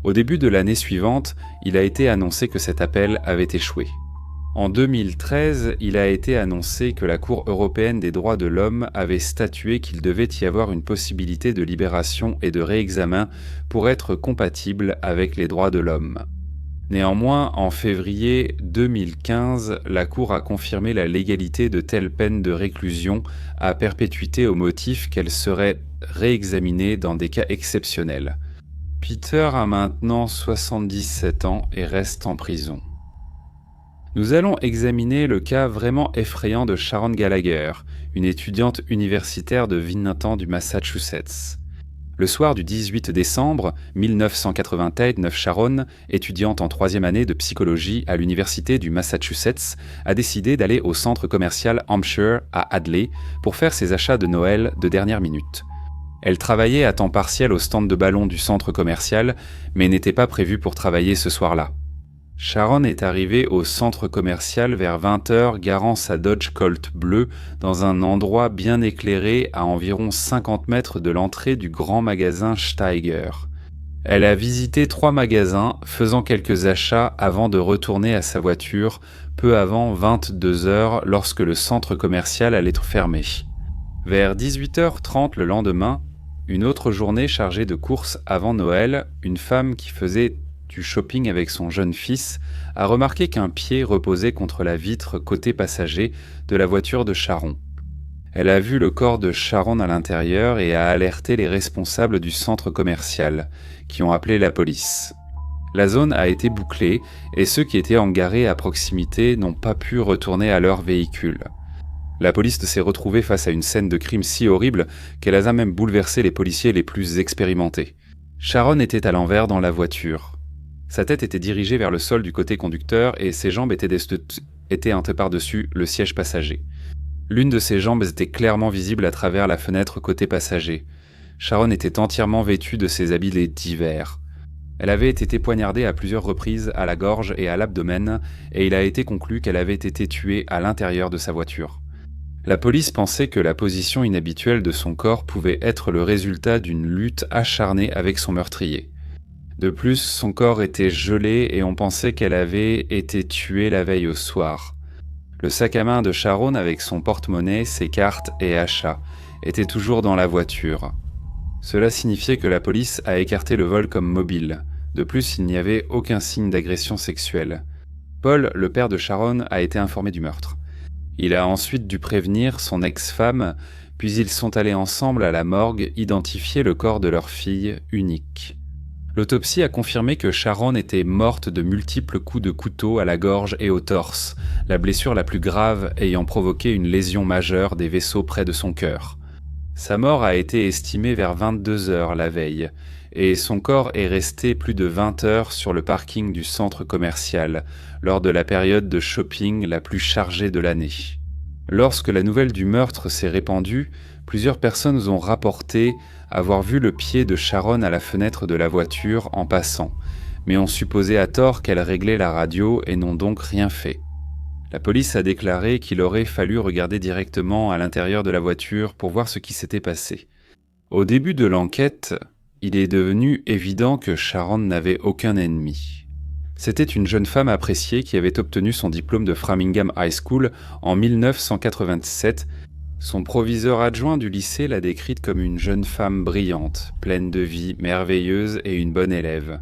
Au début de l'année suivante, il a été annoncé que cet appel avait échoué. En 2013, il a été annoncé que la Cour européenne des droits de l'homme avait statué qu'il devait y avoir une possibilité de libération et de réexamen pour être compatible avec les droits de l'homme. Néanmoins, en février 2015, la Cour a confirmé la légalité de telles peines de réclusion à perpétuité au motif qu'elles seraient réexaminées dans des cas exceptionnels. Peter a maintenant 77 ans et reste en prison. Nous allons examiner le cas vraiment effrayant de Sharon Gallagher, une étudiante universitaire de Vincennes du Massachusetts. Le soir du 18 décembre 1989, Sharon, étudiante en 3e année de psychologie à l'université du Massachusetts, a décidé d'aller au centre commercial Hampshire à Hadley pour faire ses achats de Noël de dernière minute. Elle travaillait à temps partiel au stand de ballon du centre commercial, mais n'était pas prévue pour travailler ce soir-là. Sharon est arrivée au centre commercial vers 20h garant sa Dodge Colt bleue dans un endroit bien éclairé à environ 50 mètres de l'entrée du grand magasin Steiger. Elle a visité 3 magasins, faisant quelques achats avant de retourner à sa voiture peu avant 22h lorsque le centre commercial allait être fermé. Vers 18h30 le lendemain, une autre journée chargée de courses avant Noël, une femme qui faisait du shopping avec son jeune fils, a remarqué qu'un pied reposait contre la vitre côté passager de la voiture de Sharon. Elle a vu le corps de Sharon à l'intérieur et a alerté les responsables du centre commercial, qui ont appelé la police. La zone a été bouclée et ceux qui étaient garés à proximité n'ont pas pu retourner à leur véhicule. La police s'est retrouvée face à une scène de crime si horrible qu'elle a même bouleversé les policiers les plus expérimentés. Sharon était à l'envers dans la voiture. Sa tête était dirigée vers le sol du côté conducteur et ses jambes étaient par-dessus le siège passager. L'une de ses jambes était clairement visible à travers la fenêtre côté passager. Sharon était entièrement vêtue de ses habits d'hiver. Elle avait été poignardée à plusieurs reprises à la gorge et à l'abdomen et il a été conclu qu'elle avait été tuée à l'intérieur de sa voiture. La police pensait que la position inhabituelle de son corps pouvait être le résultat d'une lutte acharnée avec son meurtrier. De plus, son corps était gelé et on pensait qu'elle avait été tuée la veille au soir. Le sac à main de Sharon avec son porte-monnaie, ses cartes et achats était toujours dans la voiture. Cela signifiait que la police a écarté le vol comme mobile. De plus, il n'y avait aucun signe d'agression sexuelle. Paul, le père de Sharon, a été informé du meurtre. Il a ensuite dû prévenir son ex-femme, puis ils sont allés ensemble à la morgue identifier le corps de leur fille unique. L'autopsie a confirmé que Sharon était morte de multiples coups de couteau à la gorge et au torse, la blessure la plus grave ayant provoqué une lésion majeure des vaisseaux près de son cœur. Sa mort a été estimée vers 22 heures la veille, et son corps est resté plus de 20 heures sur le parking du centre commercial, lors de la période de shopping la plus chargée de l'année. Lorsque la nouvelle du meurtre s'est répandue, plusieurs personnes ont rapporté avoir vu le pied de Sharon à la fenêtre de la voiture en passant, mais ont supposé à tort qu'elle réglait la radio et n'ont donc rien fait. La police a déclaré qu'il aurait fallu regarder directement à l'intérieur de la voiture pour voir ce qui s'était passé. Au début de l'enquête, il est devenu évident que Sharon n'avait aucun ennemi. C'était une jeune femme appréciée qui avait obtenu son diplôme de Framingham High School en 1987. Son proviseur adjoint du lycée l'a décrite comme une jeune femme brillante, pleine de vie, merveilleuse et une bonne élève.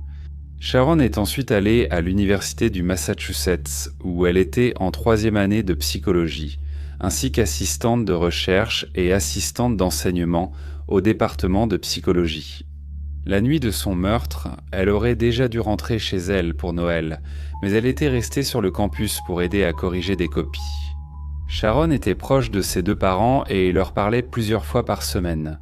Sharon est ensuite allée à l'université du Massachusetts, où elle était en 3e année de psychologie, ainsi qu'assistante de recherche et assistante d'enseignement au département de psychologie. La nuit de son meurtre, elle aurait déjà dû rentrer chez elle pour Noël, mais elle était restée sur le campus pour aider à corriger des copies. Sharon était proche de ses 2 parents et leur parlait plusieurs fois par semaine.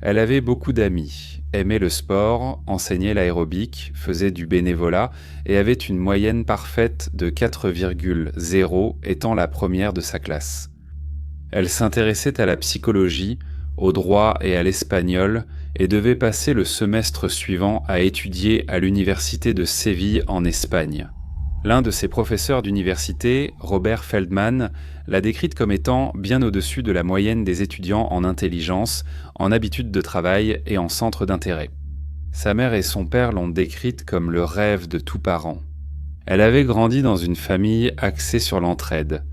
Elle avait beaucoup d'amis, aimait le sport, enseignait l'aérobic, faisait du bénévolat et avait une moyenne parfaite de 4,0 étant la première de sa classe. Elle s'intéressait à la psychologie, au droit et à l'espagnol et devait passer le semestre suivant à étudier à l'université de Séville en Espagne. L'un de ses professeurs d'université, Robert Feldman, l'a décrite comme étant bien au-dessus de la moyenne des étudiants en intelligence, en habitude de travail et en centre d'intérêt. Sa mère et son père l'ont décrite comme le rêve de tout parent. Elle avait grandi dans une famille axée sur l'entraide.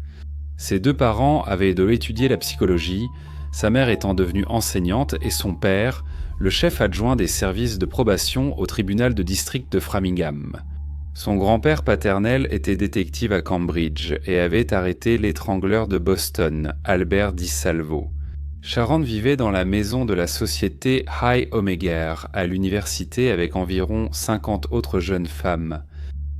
Ses 2 parents avaient étudié la psychologie, sa mère étant devenue enseignante et son père, le chef adjoint des services de probation au tribunal de district de Framingham. Son grand-père paternel était détective à Cambridge et avait arrêté l'étrangleur de Boston, Albert DiSalvo. Sharon vivait dans la maison de la société High Omega à l'université avec environ 50 autres jeunes femmes.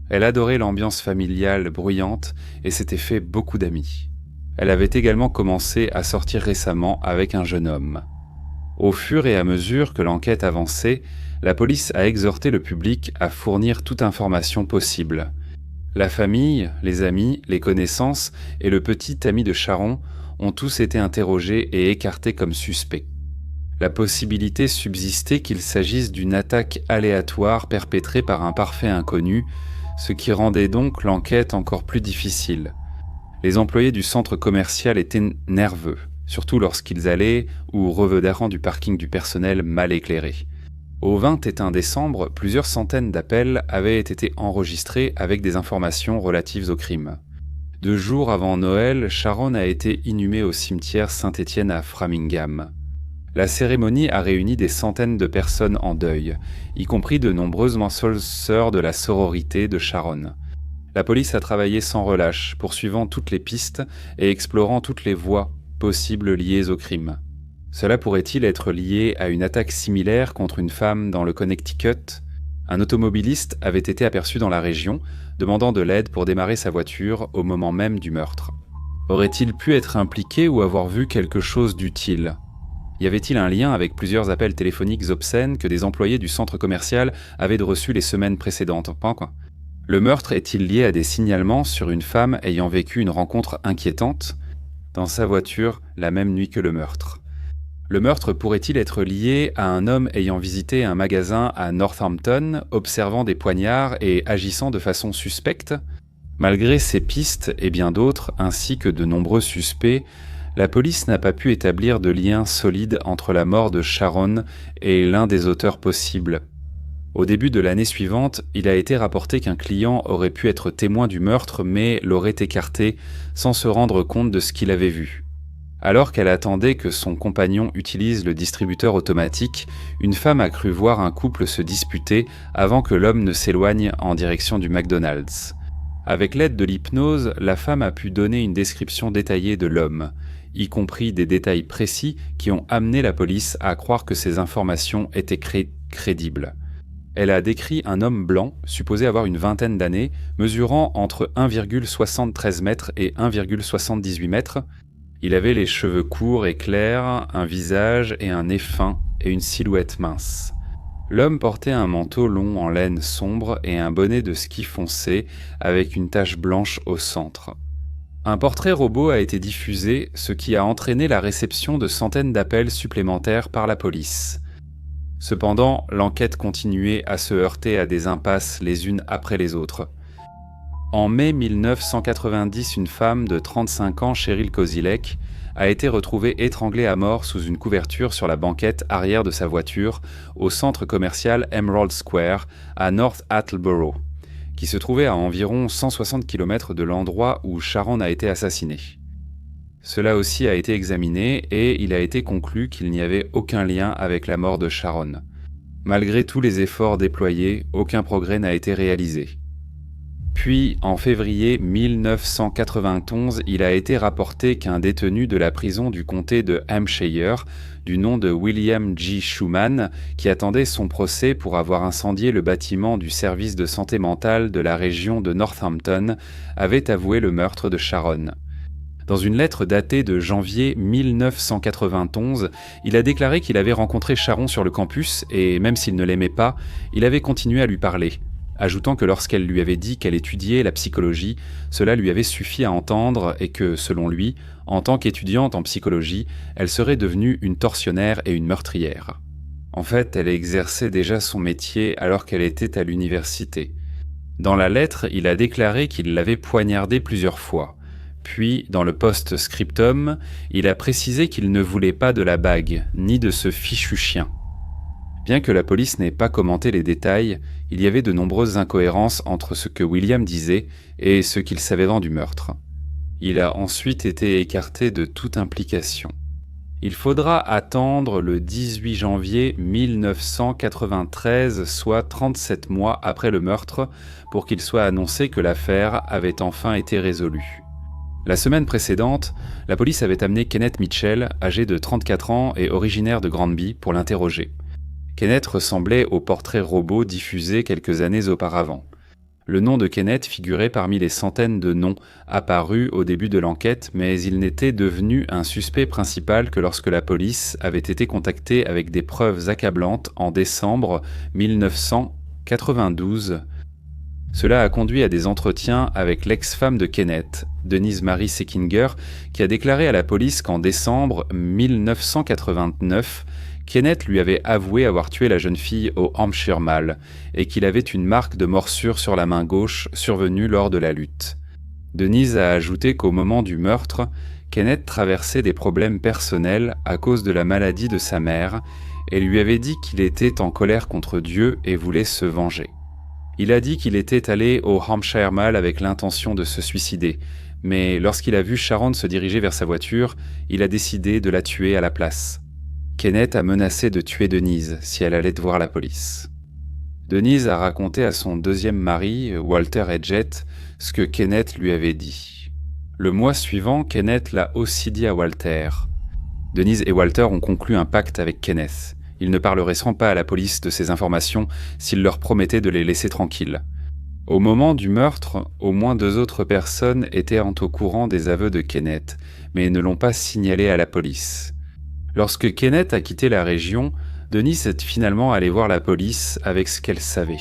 Elle adorait l'ambiance familiale bruyante et s'était fait beaucoup d'amis. Elle avait également commencé à sortir récemment avec un jeune homme. Au fur et à mesure que l'enquête avançait, la police a exhorté le public à fournir toute information possible. La famille, les amis, les connaissances et le petit ami de Sharon ont tous été interrogés et écartés comme suspects. La possibilité subsistait qu'il s'agisse d'une attaque aléatoire perpétrée par un parfait inconnu, ce qui rendait donc l'enquête encore plus difficile. Les employés du centre commercial étaient nerveux, surtout lorsqu'ils allaient ou revenaient du parking du personnel mal éclairé. Au 21 décembre, plusieurs centaines d'appels avaient été enregistrés avec des informations relatives au crime. 2 jours avant Noël, Sharon a été inhumée au cimetière Saint-Étienne à Framingham. La cérémonie a réuni des centaines de personnes en deuil, y compris de nombreuses sœurs de la sororité de Sharon. La police a travaillé sans relâche, poursuivant toutes les pistes et explorant toutes les voies possibles liées au crime. Cela pourrait-il être lié à une attaque similaire contre une femme dans le Connecticut ? Un automobiliste avait été aperçu dans la région, demandant de l'aide pour démarrer sa voiture au moment même du meurtre. Aurait-il pu être impliqué ou avoir vu quelque chose d'utile ? Y avait-il un lien avec plusieurs appels téléphoniques obscènes que des employés du centre commercial avaient reçus les semaines précédentes ? Le meurtre est-il lié à des signalements sur une femme ayant vécu une rencontre inquiétante dans sa voiture la même nuit que le meurtre ? Le meurtre pourrait-il être lié à un homme ayant visité un magasin à Northampton, observant des poignards et agissant de façon suspecte ? Malgré ces pistes et bien d'autres, ainsi que de nombreux suspects, la police n'a pas pu établir de lien solide entre la mort de Sharon et l'un des auteurs possibles. Au début de l'année suivante, il a été rapporté qu'un client aurait pu être témoin du meurtre mais l'aurait écarté sans se rendre compte de ce qu'il avait vu. Alors qu'elle attendait que son compagnon utilise le distributeur automatique, une femme a cru voir un couple se disputer avant que l'homme ne s'éloigne en direction du McDonald's. Avec l'aide de l'hypnose, la femme a pu donner une description détaillée de l'homme, y compris des détails précis qui ont amené la police à croire que ces informations étaient crédibles. Elle a décrit un homme blanc, supposé avoir une vingtaine d'années, mesurant entre 1,73 mètres et 1,78 mètres. Il avait les cheveux courts et clairs, un visage et un nez fin et une silhouette mince. L'homme portait un manteau long en laine sombre et un bonnet de ski foncé avec une tache blanche au centre. Un portrait robot a été diffusé, ce qui a entraîné la réception de centaines d'appels supplémentaires par la police. Cependant, l'enquête continuait à se heurter à des impasses les unes après les autres. En mai 1990, une femme de 35 ans, Cheryl Kozilek, a été retrouvée étranglée à mort sous une couverture sur la banquette arrière de sa voiture au centre commercial Emerald Square à North Attleboro, qui se trouvait à environ 160 km de l'endroit où Sharon a été assassinée. Cela aussi a été examiné et il a été conclu qu'il n'y avait aucun lien avec la mort de Sharon. Malgré tous les efforts déployés, aucun progrès n'a été réalisé. Puis, en février 1991, il a été rapporté qu'un détenu de la prison du comté de Hampshire, du nom de William G. Schuman, qui attendait son procès pour avoir incendié le bâtiment du service de santé mentale de la région de Northampton, avait avoué le meurtre de Sharon. Dans une lettre datée de janvier 1991, il a déclaré qu'il avait rencontré Sharon sur le campus et, même s'il ne l'aimait pas, il avait continué à lui parler, ajoutant que lorsqu'elle lui avait dit qu'elle étudiait la psychologie, cela lui avait suffi à entendre et que, selon lui, en tant qu'étudiante en psychologie, elle serait devenue une tortionnaire et une meurtrière. En fait, elle exerçait déjà son métier alors qu'elle était à l'université. Dans la lettre, il a déclaré qu'il l'avait poignardée plusieurs fois. Puis, dans le post-scriptum, il a précisé qu'il ne voulait pas de la bague, ni de ce fichu chien. Bien que la police n'ait pas commenté les détails, il y avait de nombreuses incohérences entre ce que William disait et ce qu'il savait du meurtre. Il a ensuite été écarté de toute implication. Il faudra attendre le 18 janvier 1993, soit 37 mois après le meurtre, pour qu'il soit annoncé que l'affaire avait enfin été résolue. La semaine précédente, la police avait amené Kenneth Mitchell, âgé de 34 ans et originaire de Granby, pour l'interroger. Kenneth ressemblait au portrait robot diffusé quelques années auparavant. Le nom de Kenneth figurait parmi les centaines de noms apparus au début de l'enquête, mais il n'était devenu un suspect principal que lorsque la police avait été contactée avec des preuves accablantes en décembre 1992. Cela a conduit à des entretiens avec l'ex-femme de Kenneth, Denise Marie Seckinger, qui a déclaré à la police qu'en décembre 1989, Kenneth lui avait avoué avoir tué la jeune fille au Hampshire Mall et qu'il avait une marque de morsure sur la main gauche survenue lors de la lutte. Denise a ajouté qu'au moment du meurtre, Kenneth traversait des problèmes personnels à cause de la maladie de sa mère et lui avait dit qu'il était en colère contre Dieu et voulait se venger. Il a dit qu'il était allé au Hampshire Mall avec l'intention de se suicider, mais lorsqu'il a vu Sharon se diriger vers sa voiture, il a décidé de la tuer à la place. Kenneth a menacé de tuer Denise si elle allait voir la police. Denise a raconté à son deuxième mari, Walter Hedgett, ce que Kenneth lui avait dit. Le mois suivant, Kenneth l'a aussi dit à Walter. Denise et Walter ont conclu un pacte avec Kenneth. Ils ne parleraient pas à la police de ces informations s'il leur promettait de les laisser tranquilles. Au moment du meurtre, au moins 2 autres personnes étaient au courant des aveux de Kenneth, mais ne l'ont pas signalé à la police. Lorsque Kenneth a quitté la région, Denise est finalement allée voir la police avec ce qu'elle savait.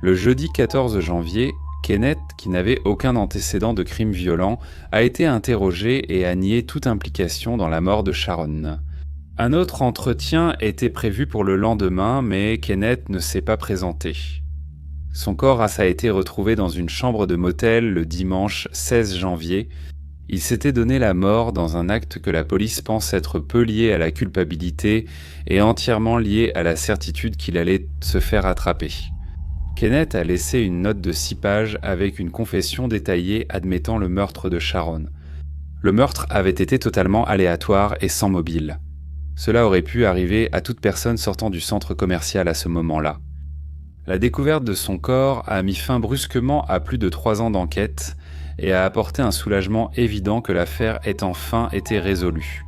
Le jeudi 14 janvier, Kenneth, qui n'avait aucun antécédent de crime violent, a été interrogé et a nié toute implication dans la mort de Sharon. Un autre entretien était prévu pour le lendemain, mais Kenneth ne s'est pas présenté. Son corps a été retrouvé dans une chambre de motel le dimanche 16 janvier. Il s'était donné la mort dans un acte que la police pense être peu lié à la culpabilité et entièrement lié à la certitude qu'il allait se faire attraper. Kenneth a laissé une note de 6 pages avec une confession détaillée admettant le meurtre de Sharon. Le meurtre avait été totalement aléatoire et sans mobile. Cela aurait pu arriver à toute personne sortant du centre commercial à ce moment-là. La découverte de son corps a mis fin brusquement à plus de 3 ans d'enquête et a apporté un soulagement évident que l'affaire ait enfin été résolue.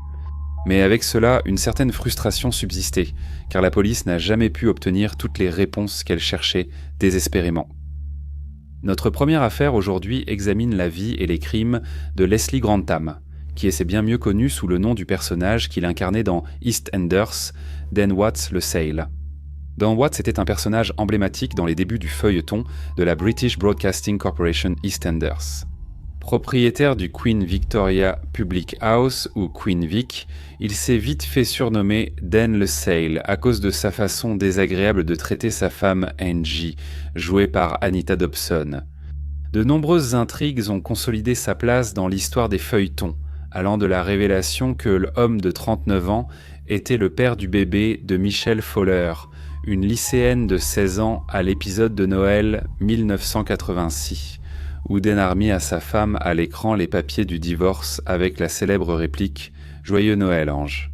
Mais avec cela, une certaine frustration subsistait, car la police n'a jamais pu obtenir toutes les réponses qu'elle cherchait désespérément. Notre première affaire aujourd'hui examine la vie et les crimes de Leslie Grantham, qui était bien mieux connu sous le nom du personnage qu'il incarnait dans EastEnders, Dan Watts le Sale. Dan Watts était un personnage emblématique dans les débuts du feuilleton de la British Broadcasting Corporation EastEnders. Propriétaire du Queen Victoria Public House ou Queen Vic, il s'est vite fait surnommer Dan le Sale à cause de sa façon désagréable de traiter sa femme Angie, jouée par Anita Dobson. De nombreuses intrigues ont consolidé sa place dans l'histoire des feuilletons, allant de la révélation que l'homme de 39 ans était le père du bébé de Michelle Fowler, une lycéenne de 16 ans à l'épisode de Noël 1986. Où Dan a remis à sa femme à l'écran les papiers du divorce avec la célèbre réplique « Joyeux Noël, Ange ».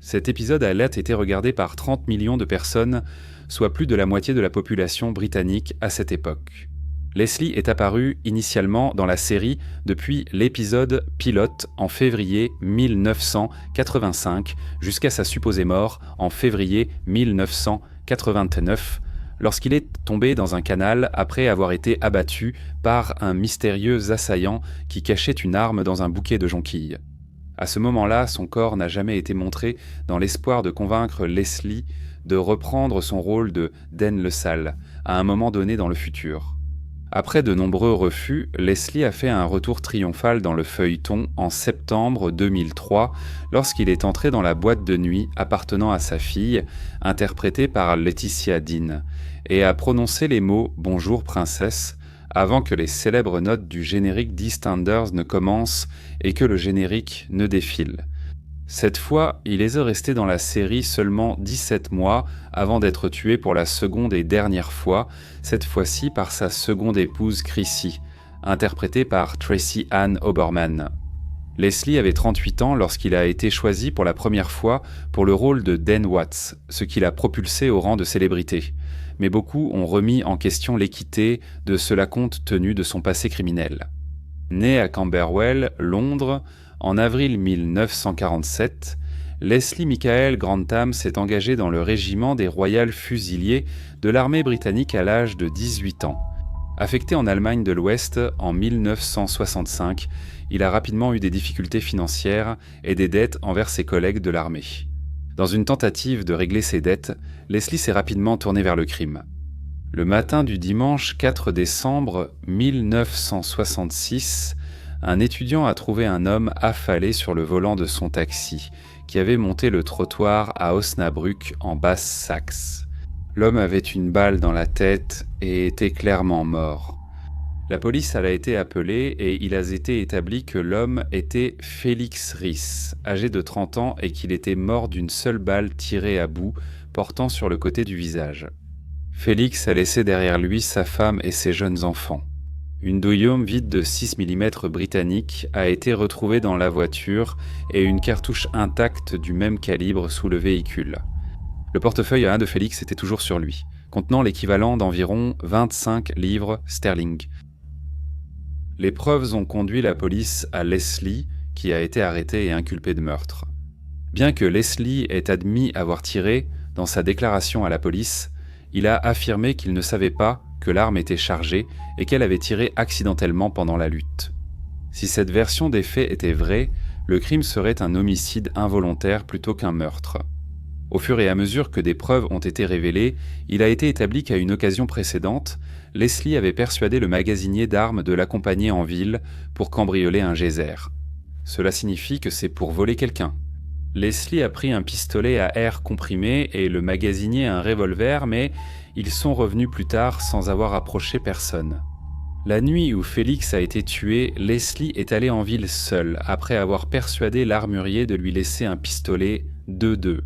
Cet épisode a été regardé par 30 millions de personnes, soit plus de la moitié de la population britannique à cette époque. Leslie est apparue initialement dans la série depuis l'épisode pilote en février 1985 jusqu'à sa supposée mort en février 1989, lorsqu'il est tombé dans un canal après avoir été abattu par un mystérieux assaillant qui cachait une arme dans un bouquet de jonquilles. À ce moment-là, son corps n'a jamais été montré dans l'espoir de convaincre Leslie de reprendre son rôle de Dan le Sale à un moment donné dans le futur. Après de nombreux refus, Leslie a fait un retour triomphal dans le feuilleton en septembre 2003 lorsqu'il est entré dans la boîte de nuit appartenant à sa fille, interprétée par Laetitia Dean, et a prononcé les mots « Bonjour princesse » avant que les célèbres notes du générique d'EastEnders ne commencent et que le générique ne défile. Cette fois, il est resté dans la série seulement 17 mois avant d'être tué pour la seconde et dernière fois, cette fois-ci par sa seconde épouse Chrissy, interprétée par Tracy Ann Oberman. Leslie avait 38 ans lorsqu'il a été choisi pour la première fois pour le rôle de Dan Watts, ce qui l'a propulsé au rang de célébrité. Mais beaucoup ont remis en question l'équité de cela compte tenu de son passé criminel. Né à Camberwell, Londres, en avril 1947, Leslie Michael Grantham s'est engagé dans le régiment des Royal Fusiliers de l'armée britannique à l'âge de 18 ans. Affecté en Allemagne de l'Ouest en 1965, il a rapidement eu des difficultés financières et des dettes envers ses collègues de l'armée. Dans une tentative de régler ses dettes, Leslie s'est rapidement tourné vers le crime. Le matin du dimanche 4 décembre 1966, un étudiant a trouvé un homme affalé sur le volant de son taxi, qui avait monté le trottoir à Osnabrück en Basse-Saxe. L'homme avait une balle dans la tête et était clairement mort. La police a été appelée et il a été établi que l'homme était Félix Ries, âgé de 30 ans et qu'il était mort d'une seule balle tirée à bout, portant sur le côté du visage. Félix a laissé derrière lui sa femme et ses jeunes enfants. Une douillome vide de 6 mm britannique a été retrouvée dans la voiture et une cartouche intacte du même calibre sous le véhicule. Le portefeuille à 1 de Félix était toujours sur lui, contenant l'équivalent d'environ 25 livres sterling. Les preuves ont conduit la police à Leslie, qui a été arrêté et inculpé de meurtre. Bien que Leslie ait admis avoir tiré, dans sa déclaration à la police, il a affirmé qu'il ne savait pas que l'arme était chargée et qu'elle avait tiré accidentellement pendant la lutte. Si cette version des faits était vraie, le crime serait un homicide involontaire plutôt qu'un meurtre. Au fur et à mesure que des preuves ont été révélées, il a été établi qu'à une occasion précédente, Leslie avait persuadé le magasinier d'armes de l'accompagner en ville pour cambrioler un geyser. Cela signifie que c'est pour voler quelqu'un. Leslie a pris un pistolet à air comprimé et le magasinier un revolver, mais ils sont revenus plus tard sans avoir approché personne. La nuit où Félix a été tué, Leslie est allé en ville seule après avoir persuadé l'armurier de lui laisser un pistolet 2.2.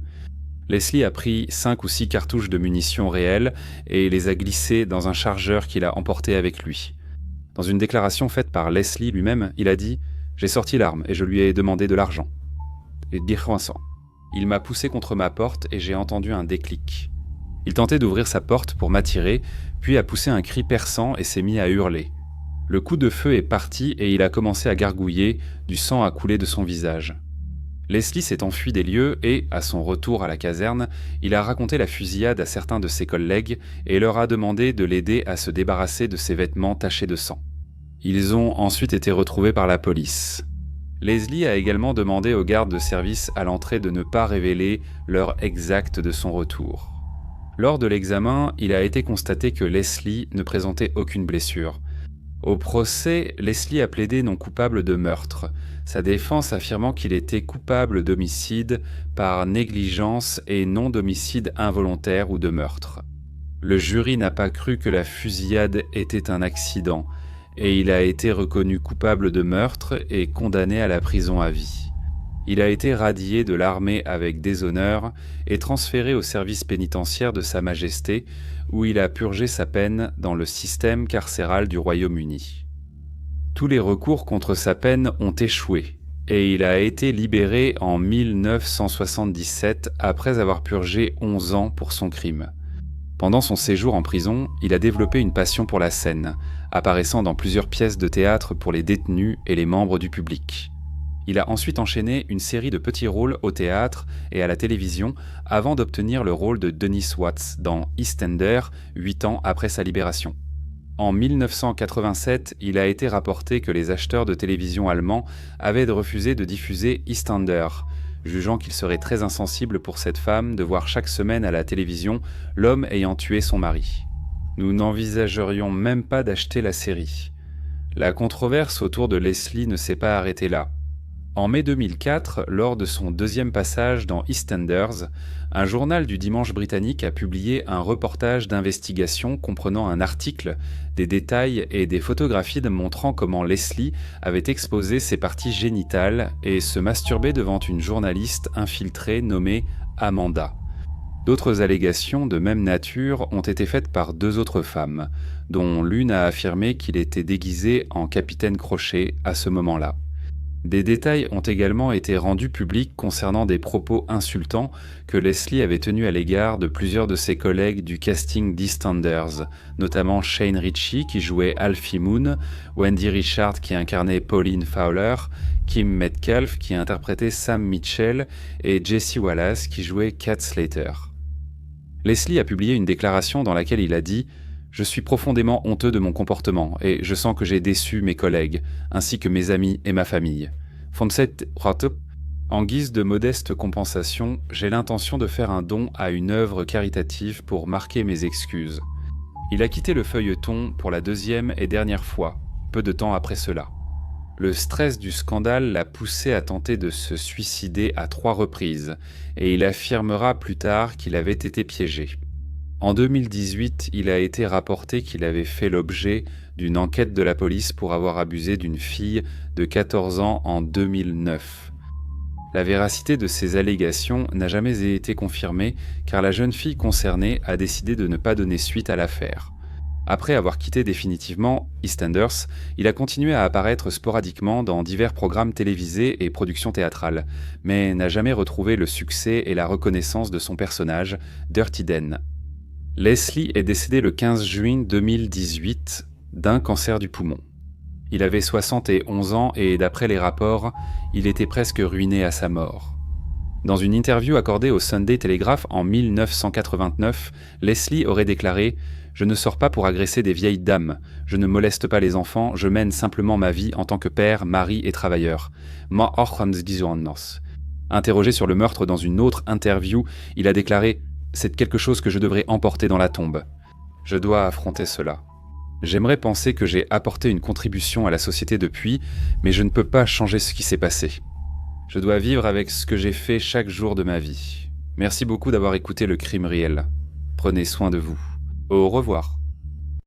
Leslie a pris 5 ou 6 cartouches de munitions réelles et les a glissées dans un chargeur qu'il a emporté avec lui. Dans une déclaration faite par Leslie lui-même, il a dit « J'ai sorti l'arme et je lui ai demandé de l'argent. » Et dire Vincent. Il m'a poussé contre ma porte et j'ai entendu un déclic. Il tentait d'ouvrir sa porte pour m'attirer, puis a poussé un cri perçant et s'est mis à hurler. Le coup de feu est parti et il a commencé à gargouiller, du sang a coulé de son visage. Leslie s'est enfui des lieux et, à son retour à la caserne, il a raconté la fusillade à certains de ses collègues et leur a demandé de l'aider à se débarrasser de ses vêtements tachés de sang. Ils ont ensuite été retrouvés par la police. Leslie a également demandé aux gardes de service à l'entrée de ne pas révéler l'heure exacte de son retour. Lors de l'examen, il a été constaté que Leslie ne présentait aucune blessure. Au procès, Leslie a plaidé non coupable de meurtre, sa défense affirmant qu'il était coupable d'homicide par négligence et non d'homicide involontaire ou de meurtre. Le jury n'a pas cru que la fusillade était un accident, et il a été reconnu coupable de meurtre et condamné à la prison à vie. Il a été radié de l'armée avec déshonneur et transféré au service pénitentiaire de Sa Majesté, où il a purgé sa peine dans le système carcéral du Royaume-Uni. Tous les recours contre sa peine ont échoué, et il a été libéré en 1977 après avoir purgé 11 ans pour son crime. Pendant son séjour en prison, il a développé une passion pour la scène, apparaissant dans plusieurs pièces de théâtre pour les détenus et les membres du public. Il a ensuite enchaîné une série de petits rôles au théâtre et à la télévision avant d'obtenir le rôle de Dennis Watts dans EastEnders 8 ans après sa libération. En 1987, il a été rapporté que les acheteurs de télévision allemands avaient refusé de diffuser EastEnders, jugeant qu'il serait très insensible pour cette femme de voir chaque semaine à la télévision l'homme ayant tué son mari. Nous n'envisagerions même pas d'acheter la série. La controverse autour de Leslie ne s'est pas arrêtée là. En mai 2004, lors de son deuxième passage dans EastEnders, un journal du dimanche britannique a publié un reportage d'investigation comprenant un article, des détails et des photographies montrant comment Leslie avait exposé ses parties génitales et se masturbait devant une journaliste infiltrée nommée Amanda. D'autres allégations de même nature ont été faites par 2 autres femmes, dont l'une a affirmé qu'il était déguisé en capitaine Crochet à ce moment-là. Des détails ont également été rendus publics concernant des propos insultants que Leslie avait tenus à l'égard de plusieurs de ses collègues du casting d'EastEnders, notamment Shane Ritchie qui jouait Alfie Moon, Wendy Richard qui incarnait Pauline Fowler, Kim Metcalf qui interprétait Sam Mitchell et Jessie Wallace qui jouait Kat Slater. Leslie a publié une déclaration dans laquelle il a dit « Je suis profondément honteux de mon comportement et je sens que j'ai déçu mes collègues, ainsi que mes amis et ma famille. En guise de modeste compensation, j'ai l'intention de faire un don à une œuvre caritative pour marquer mes excuses. » Il a quitté le feuilleton pour la 2e et dernière fois, peu de temps après cela. Le stress du scandale l'a poussé à tenter de se suicider à 3 reprises, et il affirmera plus tard qu'il avait été piégé. En 2018, il a été rapporté qu'il avait fait l'objet d'une enquête de la police pour avoir abusé d'une fille de 14 ans en 2009. La véracité de ces allégations n'a jamais été confirmée car la jeune fille concernée a décidé de ne pas donner suite à l'affaire. Après avoir quitté définitivement EastEnders, il a continué à apparaître sporadiquement dans divers programmes télévisés et productions théâtrales, mais n'a jamais retrouvé le succès et la reconnaissance de son personnage, Dirty Dan. Leslie est décédé le 15 juin 2018 d'un cancer du poumon. Il avait 71 ans et d'après les rapports, il était presque ruiné à sa mort. Dans une interview accordée au Sunday Telegraph en 1989, Leslie aurait déclaré « Je ne sors pas pour agresser des vieilles dames, je ne moleste pas les enfants, je mène simplement ma vie en tant que père, mari et travailleur. » Interrogé sur le meurtre dans une autre interview, il a déclaré « C'est quelque chose que je devrais emporter dans la tombe. Je dois affronter cela. J'aimerais penser que j'ai apporté une contribution à la société depuis, mais je ne peux pas changer ce qui s'est passé. Je dois vivre avec ce que j'ai fait chaque jour de ma vie. Merci beaucoup d'avoir écouté Le Crime Réel. Prenez soin de vous. Au revoir.